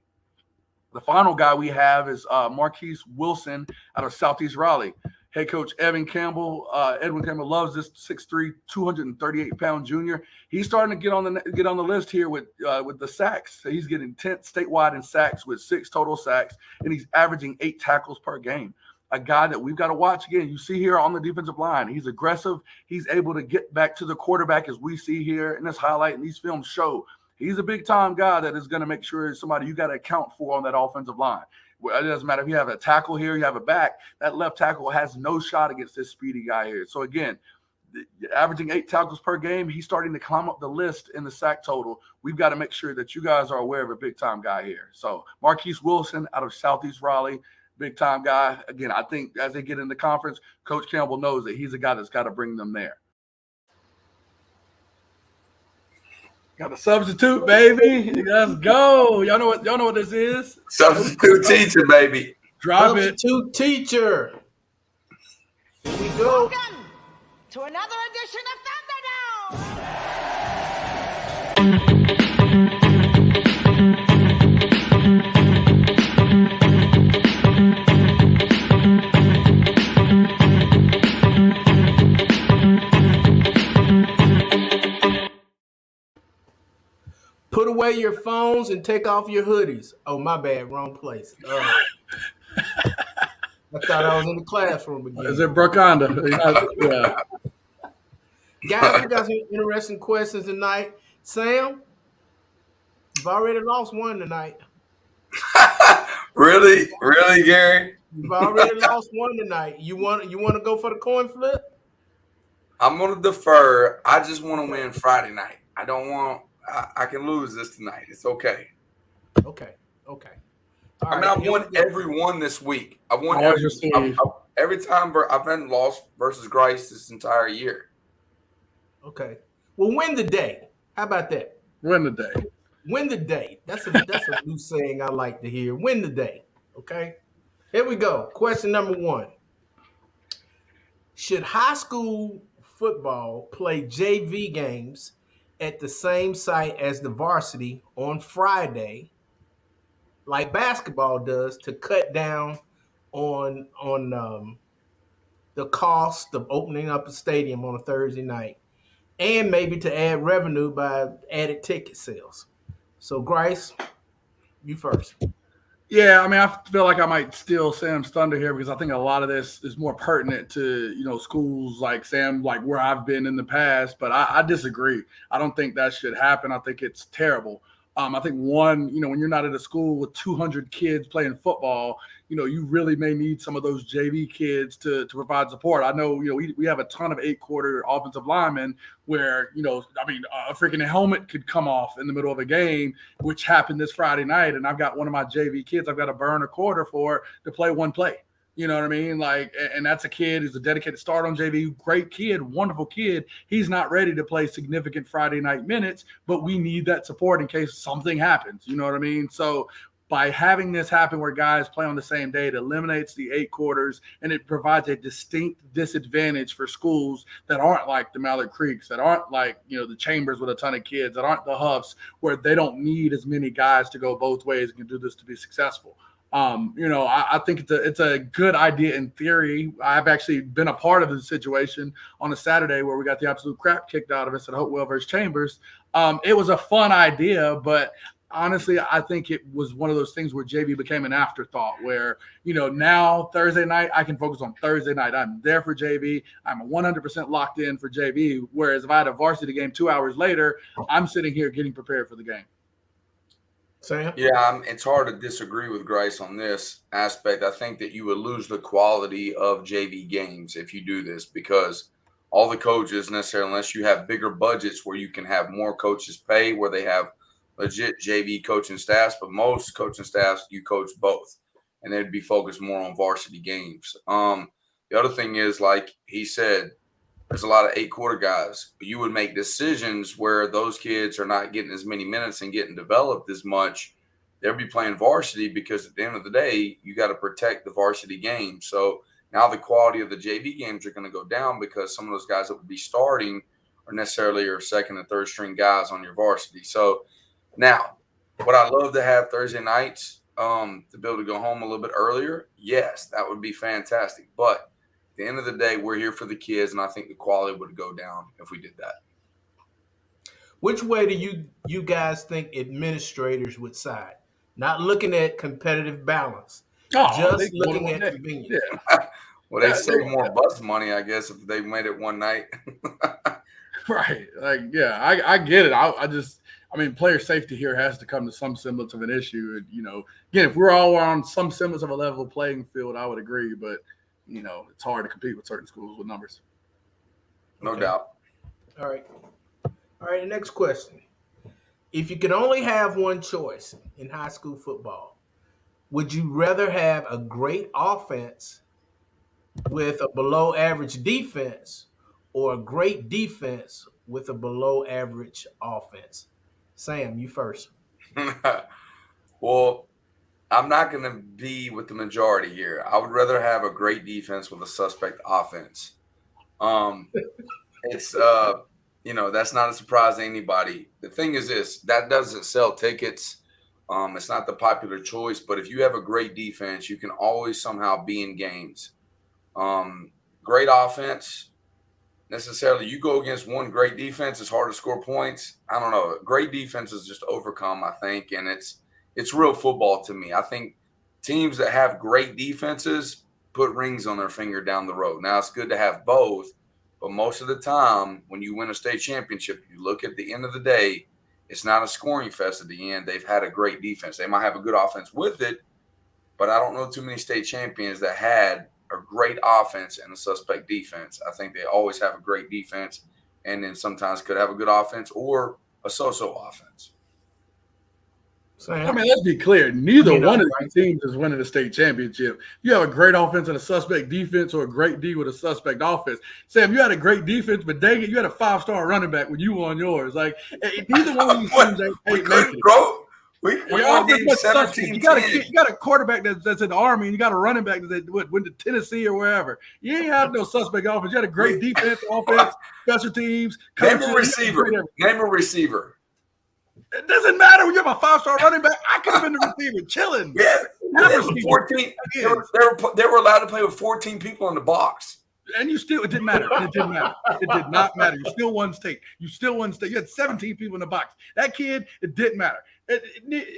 The final guy we have is Marquise Wilson out of Southeast Raleigh. Head coach Edwin Campbell loves this 6'3", 238-pound junior. He's starting to get on the list here with the sacks. So he's getting 10th statewide in sacks with 6 total sacks, and he's averaging 8 tackles per game. A guy that we've got to watch. Again, you see here on the defensive line, he's aggressive. He's able to get back to the quarterback, as we see here in this highlight, and these films show. He's a big-time guy that is going to make sure somebody you got to account for on that offensive line. It doesn't matter if you have a tackle here, you have a back. That left tackle has no shot against this speedy guy here. So, again, averaging 8 tackles per game, he's starting to climb up the list in the sack total. We've got to make sure that you guys are aware of a big-time guy here. So, Marquise Wilson out of Southeast Raleigh, big-time guy. Again, I think as they get in the conference, Coach Campbell knows that he's a guy that's got to bring them there. Got a substitute, baby. Let's go. Y'all know what this is? Substitute teacher, baby. Drop it. Substitute teacher. Here we go. Welcome to another edition of Thunderdome. Put away your phones and take off your hoodies. Oh, my bad. Wrong place. I thought I was in the classroom again. Is it Braconda? Yeah. Guys, we got some interesting questions tonight. Sam, you've already lost one tonight. Really, Gary? You've already lost one tonight. You want to go for the coin flip? I'm gonna defer. I just want to win Friday night. I don't want. I can lose this tonight. It's okay. Okay. All I mean, right, I've won every one this week. I've won Always every time. I've been lost versus Grice this entire year. Okay. Well, win the day. How about that? Win the day. Win the day. That's a new saying I like to hear. Win the day. Okay. Here we go. Question number 1. Should high school football play JV games at the same site as the varsity on Friday, like basketball does, to cut down on the cost of opening up a stadium on a Thursday night, and maybe to add revenue by added ticket sales? So, Grice, you first. Yeah, I mean, I feel like I might steal Sam's thunder here because I think a lot of this is more pertinent to, schools like Sam, like where I've been in the past. But I disagree. I don't think that should happen. I think it's terrible. I think one, when you're not at a school with 200 kids playing football, you really may need some of those JV kids to provide support. I know, we have a ton of 8-quarter offensive linemen where, a freaking helmet could come off in the middle of a game, which happened this Friday night. And I've got one of my JV kids I've got to burn a quarter for to play one play. You know what I mean? Like, and that's a kid who's a dedicated start on JV. Great kid, wonderful kid. He's not ready to play significant Friday night minutes, but we need that support in case something happens. You know what I mean? So by having this happen where guys play on the same day, it eliminates the 8 quarters and it provides a distinct disadvantage for schools that aren't like the Mallard Creeks, that aren't like, the Chambers with a ton of kids, that aren't the Huffs, where they don't need as many guys to go both ways and can do this to be successful. I think it's a good idea in theory. I've actually been a part of the situation on a Saturday where we got the absolute crap kicked out of us at Hopewell versus Chambers. It was a fun idea, but honestly, I think it was one of those things where JV became an afterthought where, now Thursday night, I can focus on Thursday night. I'm there for JV. I'm 100% locked in for JV. Whereas if I had a varsity game 2 hours later, I'm sitting here getting prepared for the game. Sam? Yeah, it's hard to disagree with Grice on this aspect. I think that you would lose the quality of JV games if you do this because all the coaches necessarily, unless you have bigger budgets where you can have more coaches pay, where they have legit JV coaching staffs, but most coaching staffs, you coach both, and they'd be focused more on varsity games. The other thing is, like he said, there's a lot of 8-quarter guys. You would make decisions where those kids are not getting as many minutes and getting developed as much. They'll be playing varsity because at the end of the day, you got to protect the varsity game. So now the quality of the JV games are going to go down because some of those guys that would be starting are necessarily your second and third string guys on your varsity. So now, would I love to have Thursday nights to be able to go home a little bit earlier? Yes, that would be fantastic. But at the end of the day, we're here for the kids, and I think the quality would go down if we did that. Which way do you guys think administrators would side? Not looking at competitive balance, just looking at convenience. Yeah. Well, they save more bus money, I guess, if they made it one night. Right. Like, yeah, I get it. I mean, player safety here has to come to some semblance of an issue. And, again, if we're all on some semblance of a level playing field, I would agree. But, it's hard to compete with certain schools with numbers. No doubt. All right. The next question. If you could only have one choice in high school football, would you rather have a great offense with a below average defense or a great defense with a below average offense? Sam, you first. Well, I'm not going to be with the majority here. I would rather have a great defense with a suspect offense. It's that's not a surprise to anybody. The thing is this, that doesn't sell tickets. It's not the popular choice, but if you have a great defense, you can always somehow be in games. Great offense, necessarily you go against one great defense, it's hard to score points. I don't know. Great defense is just overcome, I think, and it's real football to me. I think teams that have great defenses put rings on their finger down the road. Now, it's good to have both, But most of the time, when you win a state championship, you look at the end of the day, it's not a scoring fest at the end. They've had a great defense. They might have a good offense with it, but I don't know too many state champions that had a great offense and a suspect defense. I think they always have a great defense and then sometimes could have a good offense or a so-so offense. I mean, let's be clear. Neither one of these teams is winning the state championship. You have a great offense and a suspect defense, or a great D with a suspect offense. Sam, you had a great defense, but dang it, you had a 5-star running back when you won yours. Like, neither one of these teams ain't making it. Bro. We won games 17. You got a quarterback that's in the Army, and you got a running back that went to Tennessee or wherever. You ain't have no suspect offense. You had a great defense, offense, special teams. Name a receiver. Name a receiver. It doesn't matter when you have a 5-star running back. I could have been the receiver, chilling. Yeah, 14. They were allowed to play with 14 people in the box. And it didn't matter. It didn't matter. It did not matter. You still won state. You had 17 people in the box. That kid, it didn't matter.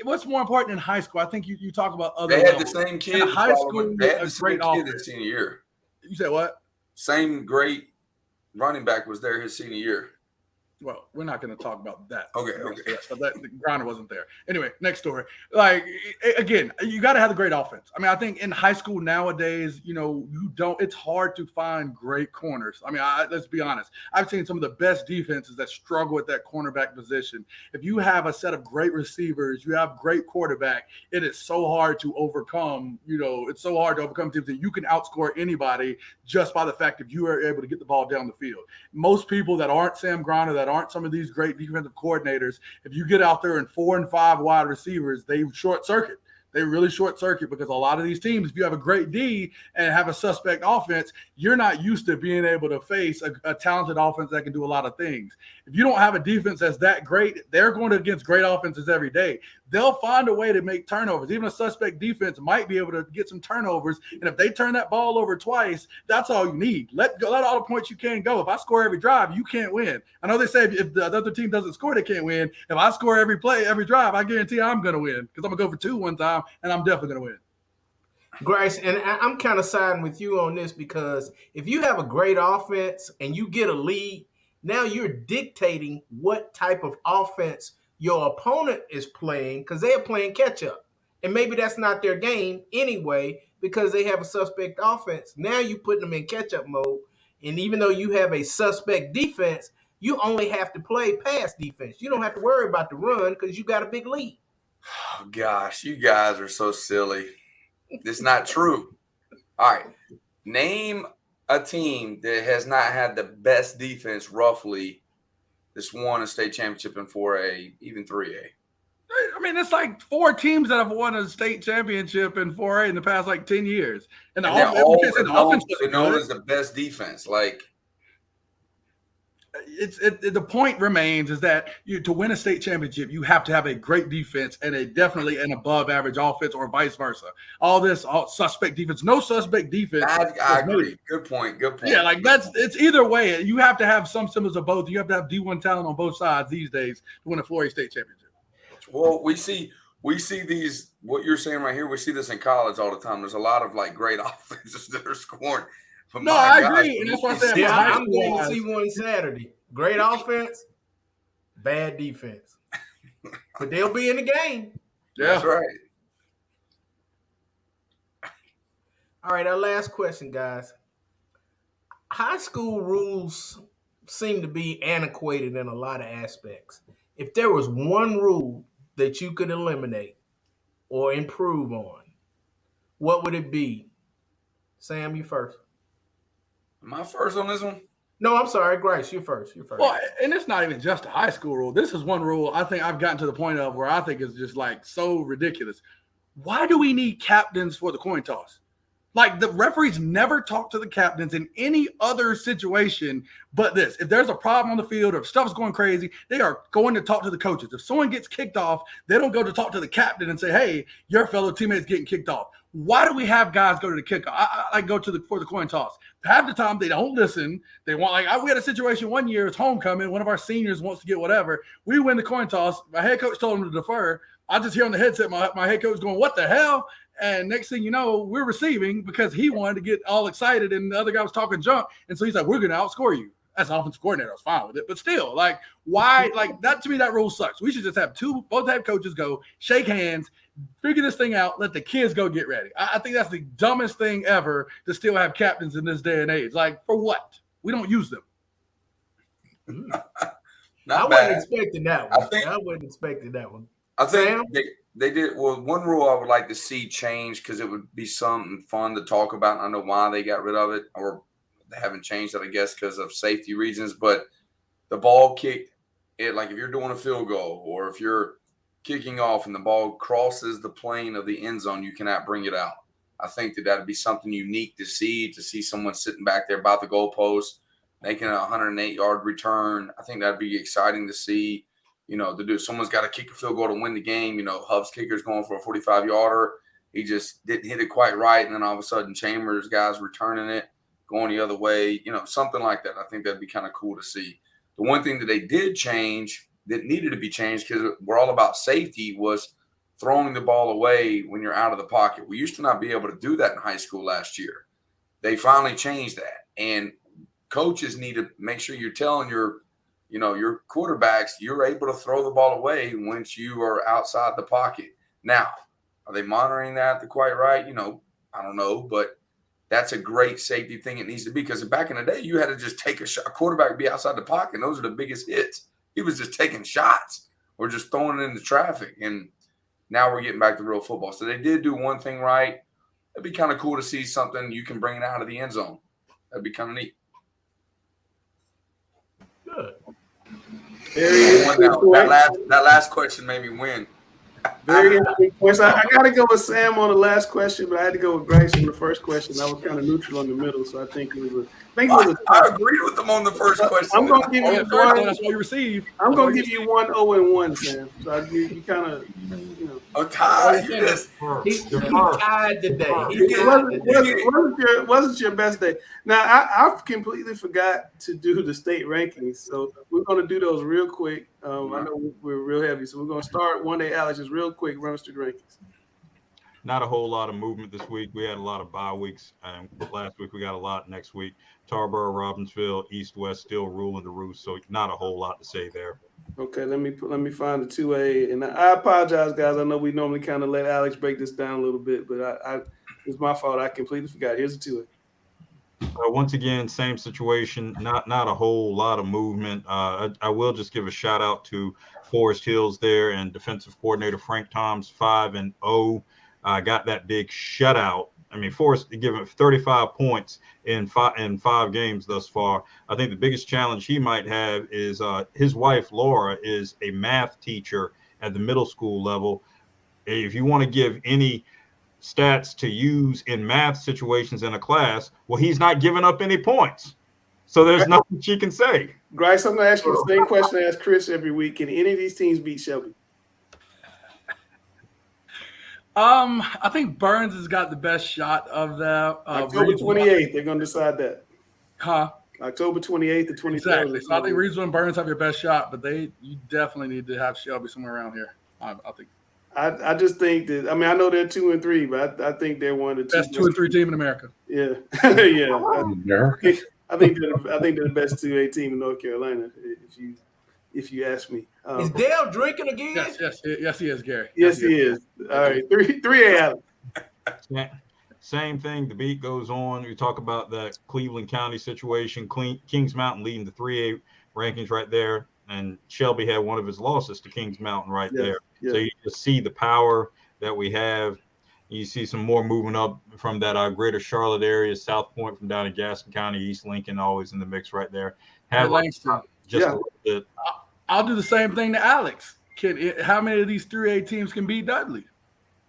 What's more important in high school? I think you talk about other. They had levels. The same kid. In high school, they had the same kid his senior year. You said what? Same great running back was there his senior year. Well, we're not going to talk about that. Okay. So the Griner wasn't there. Anyway, next story. Like, again, you got to have a great offense. I mean, I think in high school nowadays, it's hard to find great corners. I mean, let's be honest. I've seen some of the best defenses that struggle at that cornerback position. If you have a set of great receivers, you have great quarterback, it is so hard to overcome. It's so hard to overcome teams that you can outscore anybody just by the fact that you are able to get the ball down the field. Most people that aren't Sam Griner, that aren't some of these great defensive coordinators, if you get out there and 4 and 5 wide receivers, they short circuit. They really short circuit because a lot of these teams, if you have a great D and have a suspect offense, you're not used to being able to face a talented offense that can do a lot of things. If you don't have a defense that's that great, they're going against great offenses every day. They'll find a way to make turnovers. Even a suspect defense might be able to get some turnovers. And if they turn that ball over twice, that's all you need. Let all the points you can go. If I score every drive, you can't win. I know they say if the other team doesn't score, they can't win. If I score every play, every drive, I guarantee I'm going to win because I'm going to go for 2 one time, and I'm definitely going to win. Grace, and I'm kind of siding with you on this because if you have a great offense and you get a lead, now you're dictating what type of offense your opponent is playing because they are playing catch up. And maybe that's not their game anyway because they have a suspect offense. Now you're putting them in catch up mode. And even though you have a suspect defense, you only have to play pass defense. You don't have to worry about the run because you got a big lead. Oh, gosh, you guys are so silly. It's not true. All right. Name a team that has not had the best defense roughly that's won a state championship in 4A, even 3A. I mean, it's like 4 teams that have won a state championship in 4A in the past 10 years. And they're all known as the best defense. Like, the point remains is that to win a state championship, you have to have a great defense and definitely an above average offense, or vice versa. All suspect defense, no suspect defense. I agree. Good point. Yeah, it's either way. You have to have some semblance of both. You have to have D1 talent on both sides these days to win a 4A state championship. Well, we see these, what you're saying right here. We see this in college all the time. There's a lot of great offenses that are scoring. No, I agree. And that's why I said I'm going to see one Saturday. Great offense, bad defense. But they'll be in the game. Yeah. That's right. All right, our last question, guys. High school rules seem to be antiquated in a lot of aspects. If there was one rule that you could eliminate or improve on, what would it be? Sam, you first. Am I first on this one? No, I'm sorry, Grace. You first. Well, and it's not even just a high school rule. This is one rule I think I've gotten to the point of where I think it's just so ridiculous. Why do we need captains for the coin toss? The referees never talk to the captains in any other situation but this. If there's a problem on the field or if stuff's going crazy, they are going to talk to the coaches. If someone gets kicked off, they don't go to talk to the captain and say, hey, your fellow teammate's getting kicked off. Why do we have guys go to the kickoff? Go for the coin toss. half the time they don't listen. They want we had a situation one year. It's homecoming. One of our seniors wants to get whatever. We win the coin toss. My head coach told him to defer. I just hear on the headset my head coach going, "What the hell?" And next thing you know, we're receiving because he wanted to get all excited, and the other guy was talking junk. And so he's like, "We're going to outscore you." As an offensive coordinator, I was fine with it, but still, why? That to me, that rule sucks. We should just have both head coaches go shake hands, figure this thing out, let the kids go get ready. I think that's the dumbest thing ever to still have captains in this day and age. For what? We don't use them. I wasn't expecting that one. I wasn't expecting that one. I think they did. Well, one rule I would like to see change because it would be something fun to talk about. I know why they got rid of it, or they haven't changed it, I guess, because of safety reasons. But the ball kick, if you're doing a field goal or if you're kicking off and the ball crosses the plane of the end zone, you cannot bring it out. I think that'd be something unique to see someone sitting back there by the goalpost making a 108-yard return. I think that'd be exciting to see, to do. Someone's got to kick a field goal to win the game. Hub's kicker's going for a 45-yarder. He just didn't hit it quite right. And then all of a sudden Chambers guys returning it, going the other way, something like that. I think that'd be kind of cool to see. The one thing that they did change that needed to be changed because we're all about safety was throwing the ball away when you're out of the pocket. We used to not be able to do that in high school last year. They finally changed that. And coaches need to make sure you're telling your quarterbacks you're able to throw the ball away once you are outside the pocket. Now, are they monitoring that quite right? I don't know, but that's a great safety thing it needs to be because back in the day, you had to just take a shot. A quarterback would be outside the pocket, and those are the biggest hits. He was just taking shots or just throwing it into traffic. And now we're getting back to real football. So they did do one thing right. It'd be kind of cool to see something you can bring it out of the end zone. That'd be kind of neat. Good. That last question made me win. Very interesting points. I got to go with Sam on the last question, but I had to go with Grace on the first question. I was kind of neutral in the middle, so I think it was I agreed with them on the first question. I'm going to give you one. That's what you receive. I'm going to give you 1-0-1, Sam. So you kind of, I'm tired. He's tired today. It wasn't your best day. Now, I completely forgot to do the state rankings, so we're going to do those real quick. I know we're real heavy, so we're going to start one day, Alex, just real quick, run us through the rankings. Not a whole lot of movement this week. We had a lot of bye weeks. Last week we got a lot. Next week, Tarboro, Robbinsville, East West still ruling the roost. So not a whole lot to say there. Okay, let me find the 2A, and I apologize, guys. I know we normally kind of let Alex break this down a little bit, but it's my fault. I completely forgot. Here's the 2A. Once again, same situation. Not a whole lot of movement. I will just give a shout out to Forest Hills there and defensive coordinator Frank Toms, 5-0. Got that big shutout. I mean, Forrest given 35 points in five games thus far. I think the biggest challenge he might have is his wife, Laura, is a math teacher at the middle school level. If you want to give any stats to use in math situations in a class, well, he's not giving up any points. So there's nothing she can say. Grace, I'm going to ask you the same question I ask Chris every week. Can any of these teams beat Shelby? I think Burns has got the best shot of that. October 28th, they're going to decide that. Huh? October 28th to 23rd. Exactly. So I think Reedsville and Burns have your best shot, but you definitely need to have Shelby somewhere around here. I think. I just think that. I mean, I know they're 2-3, but I think they're one of the best 2-3 team in America. Yeah, yeah. I think they're the best 2A team in North Carolina. If you ask me. Is Dale drinking again? Yes, he is, Gary. Yes, he is. All right, 3A out. Same thing. The beat goes on. We talk about the Cleveland County situation. Kings Mountain leading the 3A rankings right there, and Shelby had one of his losses to Kings Mountain right there. Yeah. So you just see the power that we have. You see some more moving up from that greater Charlotte area, South Point from down in Gaston County, East Lincoln, always in the mix right there. Just a little bit. I'll do the same thing to Alex. How many of these 3A teams can beat Dudley?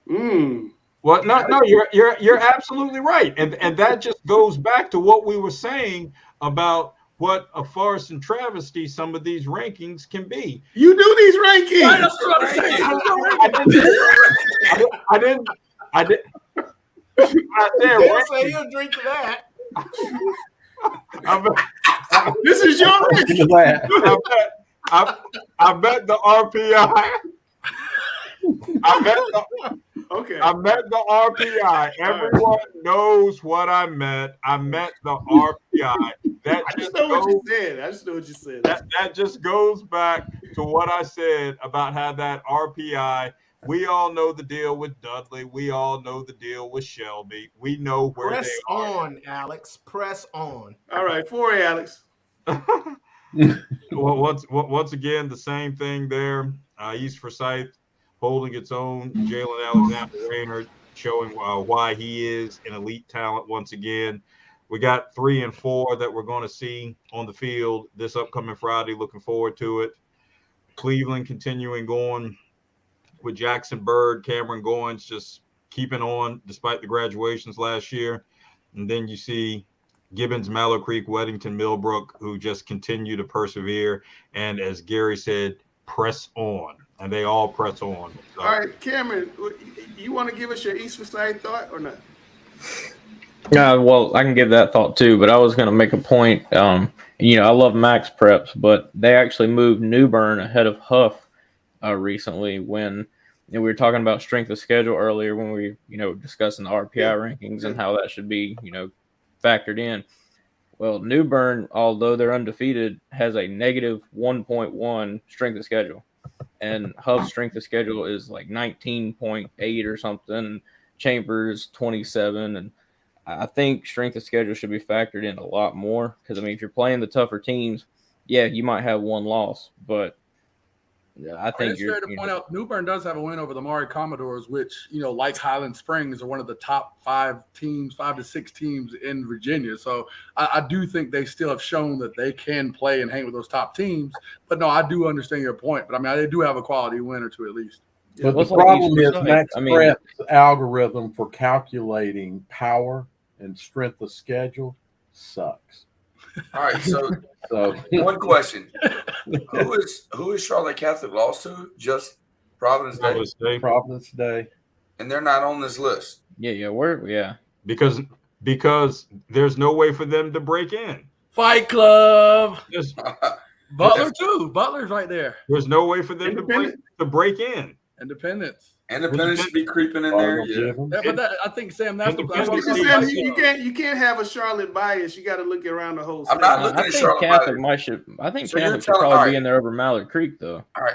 Well, no, you're absolutely right, and that just goes back to what we were saying about what a farce and travesty some of these rankings can be. You do these rankings. I didn't say he'll drink to that. This is your I bet the RPI. I meant the RPI. Everyone knows what I meant. I meant the RPI. I just know what you said. I just know what you said. That just goes back to what I said about how that RPI. We all know the deal with Dudley. We all know the deal with Shelby. We know where Press they are. on, Alex. Press on. All right, 4A, Alex. Well, once again, the same thing there. East Forsyth holding its own. Jalen Alexander Rayner showing why he is an elite talent once again. We got 3 and 4 that we're going to see on the field this upcoming Friday. Looking forward to it. Cleveland continuing going with Jackson Bird, Cameron Goins just keeping on despite the graduations last year. And then you see Gibbons, Mallow Creek, Weddington, Millbrook, who just continue to persevere. And as Gary said, press on. And they all press on. So. All right, Cameron, you want to give us your East Forsyth thought or not? Well, I can give that thought too, but I was going to make a point. I love Max Preps, but they actually moved New Bern ahead of Huff recently when we were talking about strength of schedule earlier when we, discussing the RPI rankings and how that should be, factored in. Well, New Bern, although they're undefeated, has a negative 1.1 strength of schedule. And Huff's strength of schedule is like 19.8 or something. Chambers 27. And I think strength of schedule should be factored in a lot more because, if you're playing the tougher teams, yeah, you might have one loss. But I think it's fair to point out New Bern does have a win over the Maury Commodores, which, like Highland Springs, are one of the top 5 to 6 teams in Virginia. So I do think they still have shown that they can play and hang with those top teams. But no, I do understand your point. But they do have a quality win or two at least. But the problem is Max Prepp's algorithm for calculating power and strength of schedule sucks. All right, so one question: Who is Charlotte Catholic lost to? Just Providence Day. Providence Day, and they're not on this list. Yeah, because there's no way for them to break in. Fight Club. Butler too. Butler's right there. There's no way for them to break in. Independence should be creeping in there. Yeah, but I think Sam, that's Sam, you can't have a Charlotte bias. You got to look around the whole. I'm not looking at Charlotte Catholic. I think Catholic should probably be in there over Mallard Creek, though. All right.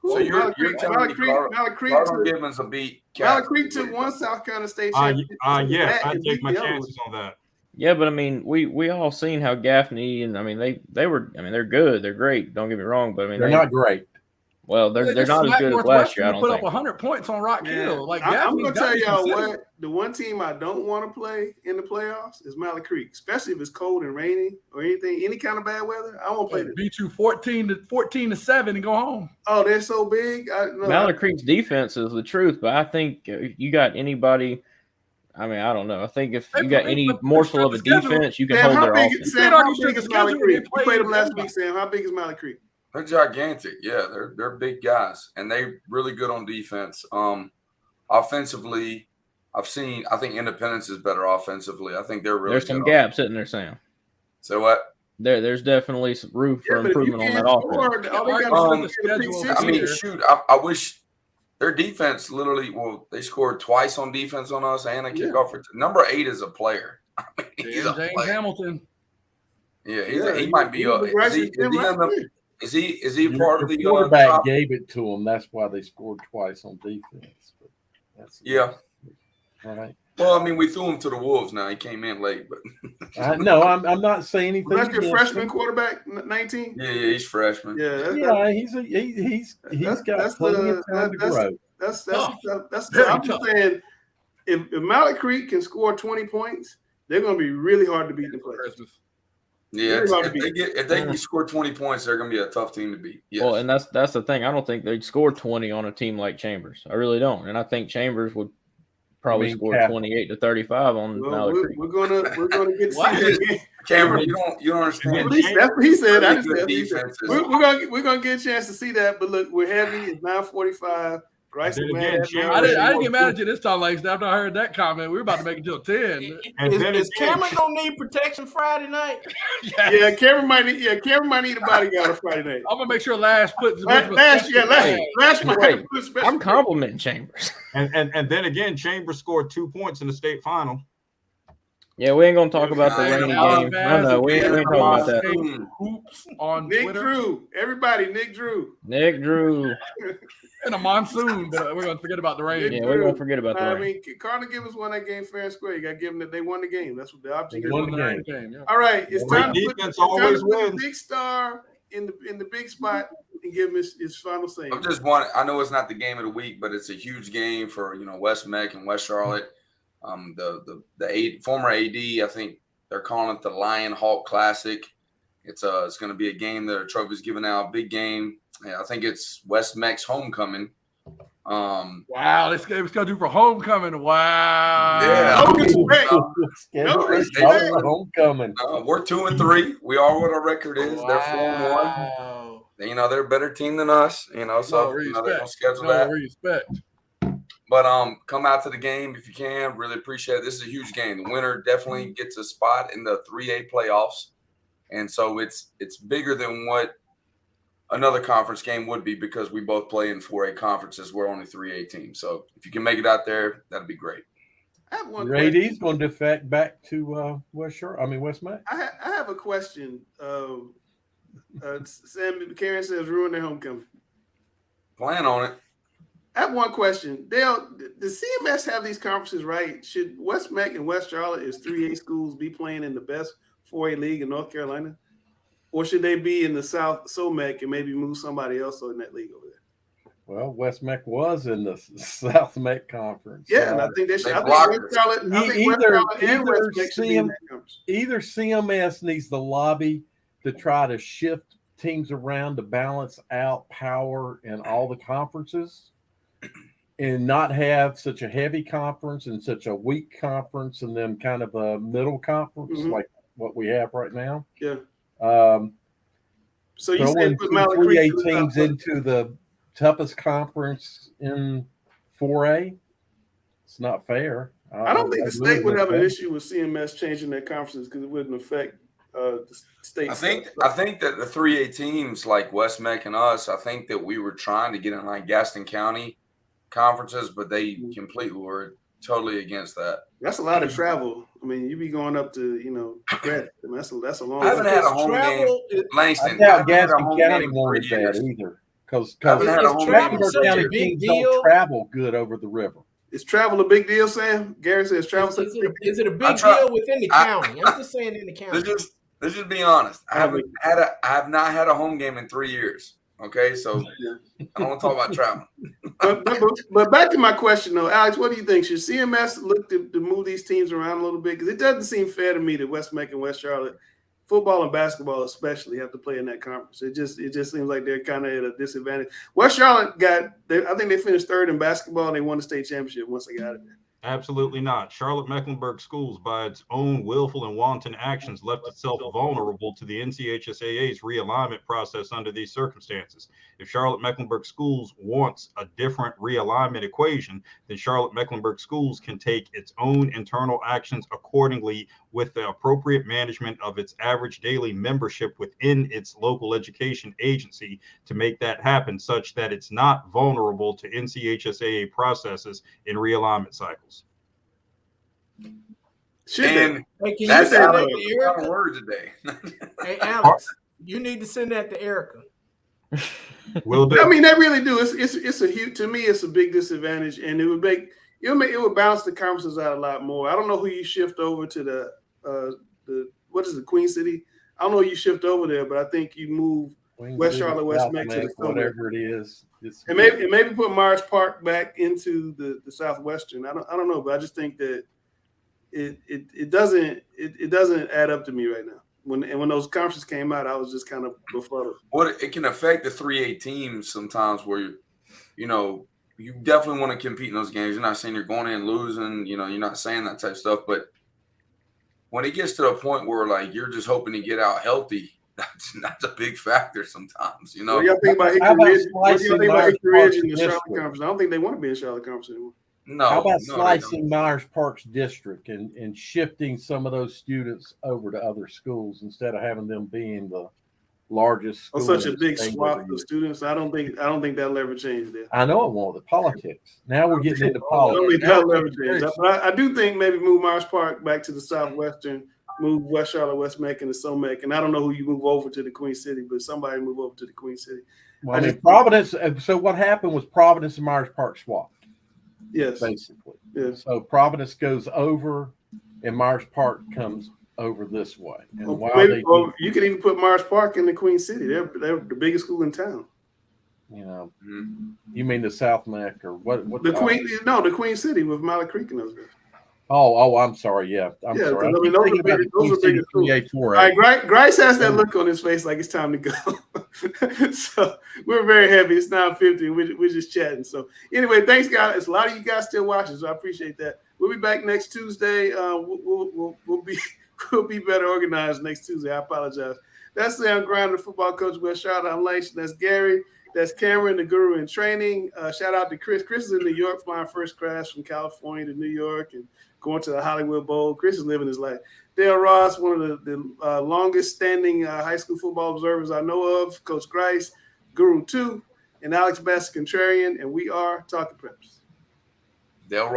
So you're telling me Cardinal Gibbons will beat Mallard Creek took one South Carolina State championship. Yeah, I take my chances on that. Yeah, but we all seen how Gaffney and they're good, they're great. Don't get me wrong, but they're not great. Well, they're not as good as last year. I don't put think. Up 100 points on Rock Hill. I'm gonna tell y'all what. The one team I don't want to play in the playoffs is Mallard Creek, especially if it's cold and rainy or any kind of bad weather. I won't play them. Beat you 14-7 and go home. Oh, they're so big. Mallard Creek's defense is the truth, but I think you got anybody. I don't know. I think if you got any morsel of a defense, you can hold their offense. Sam, how big is Mallard Creek? You played them last week, Sam. How big is Mallard Creek? They're gigantic. Yeah, they're big guys, and they're really good on defense. Offensively, I think Independence is better offensively. I think they're really. There's some gaps sitting there, Sam. So what? There's definitely some room for improvement on that offense. Shoot, I wish their defense literally. Well, they scored twice on defense on us and a kickoff. Number 8 is a player. He's a James player. Hamilton. Yeah, he might be. Is he part of the quarterback gave it to him? That's why they scored twice on defense. All right. Well, we threw him to the wolves. Now he came in late, but no, I'm not saying anything. That's your freshman quarterbaip, 19. Yeah, he's freshman. He's got plenty of time to grow. That's I'm just saying, if Mallard Creek can score 20 points, they're going to be really hard to beat in the playoffs. Yeah, if they can score 20 points, they're going to be a tough team to beat. Yes. Well, and that's the thing. I don't think they'd score 20 on a team like Chambers. I really don't. And I think Chambers would probably score 28 to 35 on Mallard Creek. We're gonna get to Cameron, you don't understand. That's what he said. We're gonna get a chance to see that. But look, we're heavy. It's 9:45. Rice then is mad again, at me. Chambers- I didn't scored get mad at you this time, Langston. After I heard that comment, we were about to make it till 10. And then Is again, Cameron gonna need protection Friday night? Yes. Yeah, Cameron might need a bodyguard on Friday night. I'm gonna make sure Lash puts Lash might have to put a special. I'm complimenting Chambers. and then again, Chambers scored 2 points in the state final. Yeah, we ain't gonna talk about the Yeah, rainy Dallas game. fans No, we ain't again talking about that. posting hoops on Nick Twitter Drew, everybody, Nick Drew. Nick Drew. in a monsoon, but we're gonna forget about the rain. Yeah, we're gonna forget about the I rain. mean, Cardinal Gibbons won that game fair and square. You got to give them that they won the game. That's what the object They is. won the game. Yeah. All right, it's Great time to put, defense it's time to always put the wins. big star in the big spot and give him his final say. I'm just one. I know it's not the game of the week, but it's a huge game for West Meck and West Charlotte. The former AD, I think they're calling it the Lion Hawk Classic. It's going to be a game that a trophy's given out, big game. Yeah, I think it's West Meck's homecoming. Wow, this game is scheduled for homecoming. Wow. Yeah. No respect. Homecoming. We're 2-3. We are what our record is. They're 4-1. They're a better team than us. So they're gonna schedule that. Respect. But come out to the game if you can. Really appreciate it. This is a huge game. The winner definitely gets a spot in the 3A playoffs, and so it's bigger than what another conference game would be because we both play in 4A conferences. We're only 3A teams. So if you can make it out there, that'd be great. I have one Your AD's going to defect back to West Meck. I have a question. Sam Karen says ruin their homecoming. Plan on it. I have one question. Dale, does CMS have these conferences right? Should West Meck and West Charlotte as 3A schools be playing in the best 4A league in North Carolina? Or should they be in the South SOMEC and maybe move somebody else in that league over there? Well, West Meck was in the South Meck Conference. Yeah, and I think they should. I think West Charlotte and West Meck should be in that conference. Either CMS needs the lobby to try to shift teams around to balance out power in all the conferences and not have such a heavy conference and such a weak conference and then kind of a middle conference like what we have right now. Yeah. So you said put 3A teams into the toughest conference in 4A. It's not fair. I don't think the state would have an issue with CMS changing their conferences because it wouldn't affect the state. I think that the 3A teams like West Meck and us, I think that we were trying to get in like Gaston County conferences, but they completely were totally against that. That's a lot of travel. I mean, you be going up to Brett. I mean, that's a long. I haven't had a home game. Langston, I doubt Gaston County wanted that either, because Mecklenburg County teams don't travel good over the river. Is travel a big deal, Sam? Gary says travel. Is it a big deal within the county? I'm just saying in the county. Let's just be honest. I have not had a home game in 3 years. Okay, so I don't want to talk about travel. But back to my question, though, Alex, what do you think? Should CMS look to move these teams around a little bit? Because it doesn't seem fair to me that West Meck and West Charlotte, football and basketball especially, have to play in that conference. It just seems like they're kind of at a disadvantage. West Charlotte I think they finished third in basketball and they won the state championship once they got it there. Absolutely not. Charlotte Mecklenburg Schools, by its own willful and wanton actions, left itself vulnerable to the NCHSAA's realignment process under these circumstances. If Charlotte Mecklenburg Schools wants a different realignment equation, then Charlotte Mecklenburg Schools can take its own internal actions accordingly with the appropriate management of its average daily membership within its local education agency to make that happen such that it's not vulnerable to NCHSAA processes in realignment cycles. Hey, that's our word today. Hey, Alex, you need to send that to Erica. Will do. I mean, they really do. It's a huge, to me, it's a big disadvantage, and it would balance the conferences out a lot more. I don't know who you shift over to the what is the Queen City? I don't know who you shift over there, but I think you move West Charlotte, West Meck to the whatever it is. And maybe put Myers Park back into the Southwestern. I don't know, but I just think that it doesn't add up to me right now. When those conferences came out, I was just kind of befuddled. It can affect the 3A teams sometimes where you definitely want to compete in those games. You're not saying you're going in losing, you're not saying that type of stuff, but when it gets to a point where like you're just hoping to get out healthy, that's a big factor sometimes. You know, What do y'all think about How about Hickory Ridge? What do y'all slicing think about Myers Hickory Ridge Park's in the Charlotte district? Conference? I don't think they want to be in Charlotte Conference anymore. no. How about no, slicing Myers Park's district and shifting some of those students over to other schools instead of having them being the largest On school such in a the big state swath every of year? students, I don't think that'll ever change there. I know it won't. The politics. Now we're getting into I don't think politics. that'll ever change. But I do think maybe move Myers Park back to the southwestern, move West Charlotte, West Macon, and SoMac. And I don't know who you move over to the Queen City, but somebody move over to the Queen City. Well, I mean, Providence. So what happened was Providence and Myers Park swapped. Yes. Basically. Yeah. So Providence goes over, and Myers Park comes over this way. And you can even put Myers Park in the Queen City. They're the biggest school in town. You know, you mean the South Mac or what? The Queen City with Mile Creek and those guys. Oh, I'm sorry. Yeah, I'm sorry. I mean, those are bigger schools. All right, Grice has that look on his face like it's time to go. So we're very happy. It's 9:50. We're just chatting. So anyway, thanks, guys. It's a lot of you guys still watching, so I appreciate that. We'll be back next Tuesday. We'll be better organized next Tuesday. I apologize. That's Sam Grinder, football coach, West Charlotte. I'm Lance. That's Gary. That's Cameron, the guru in training. Shout out to Chris. Chris is in New York, flying first class from California to New York and going to the Hollywood Bowl. Chris is living his life. Dale Ross, one of the longest standing high school football observers I know of. Coach Grice, Guru 2, and Alex Bass, Contrarian. And we are Talking Preps. Dale Ross.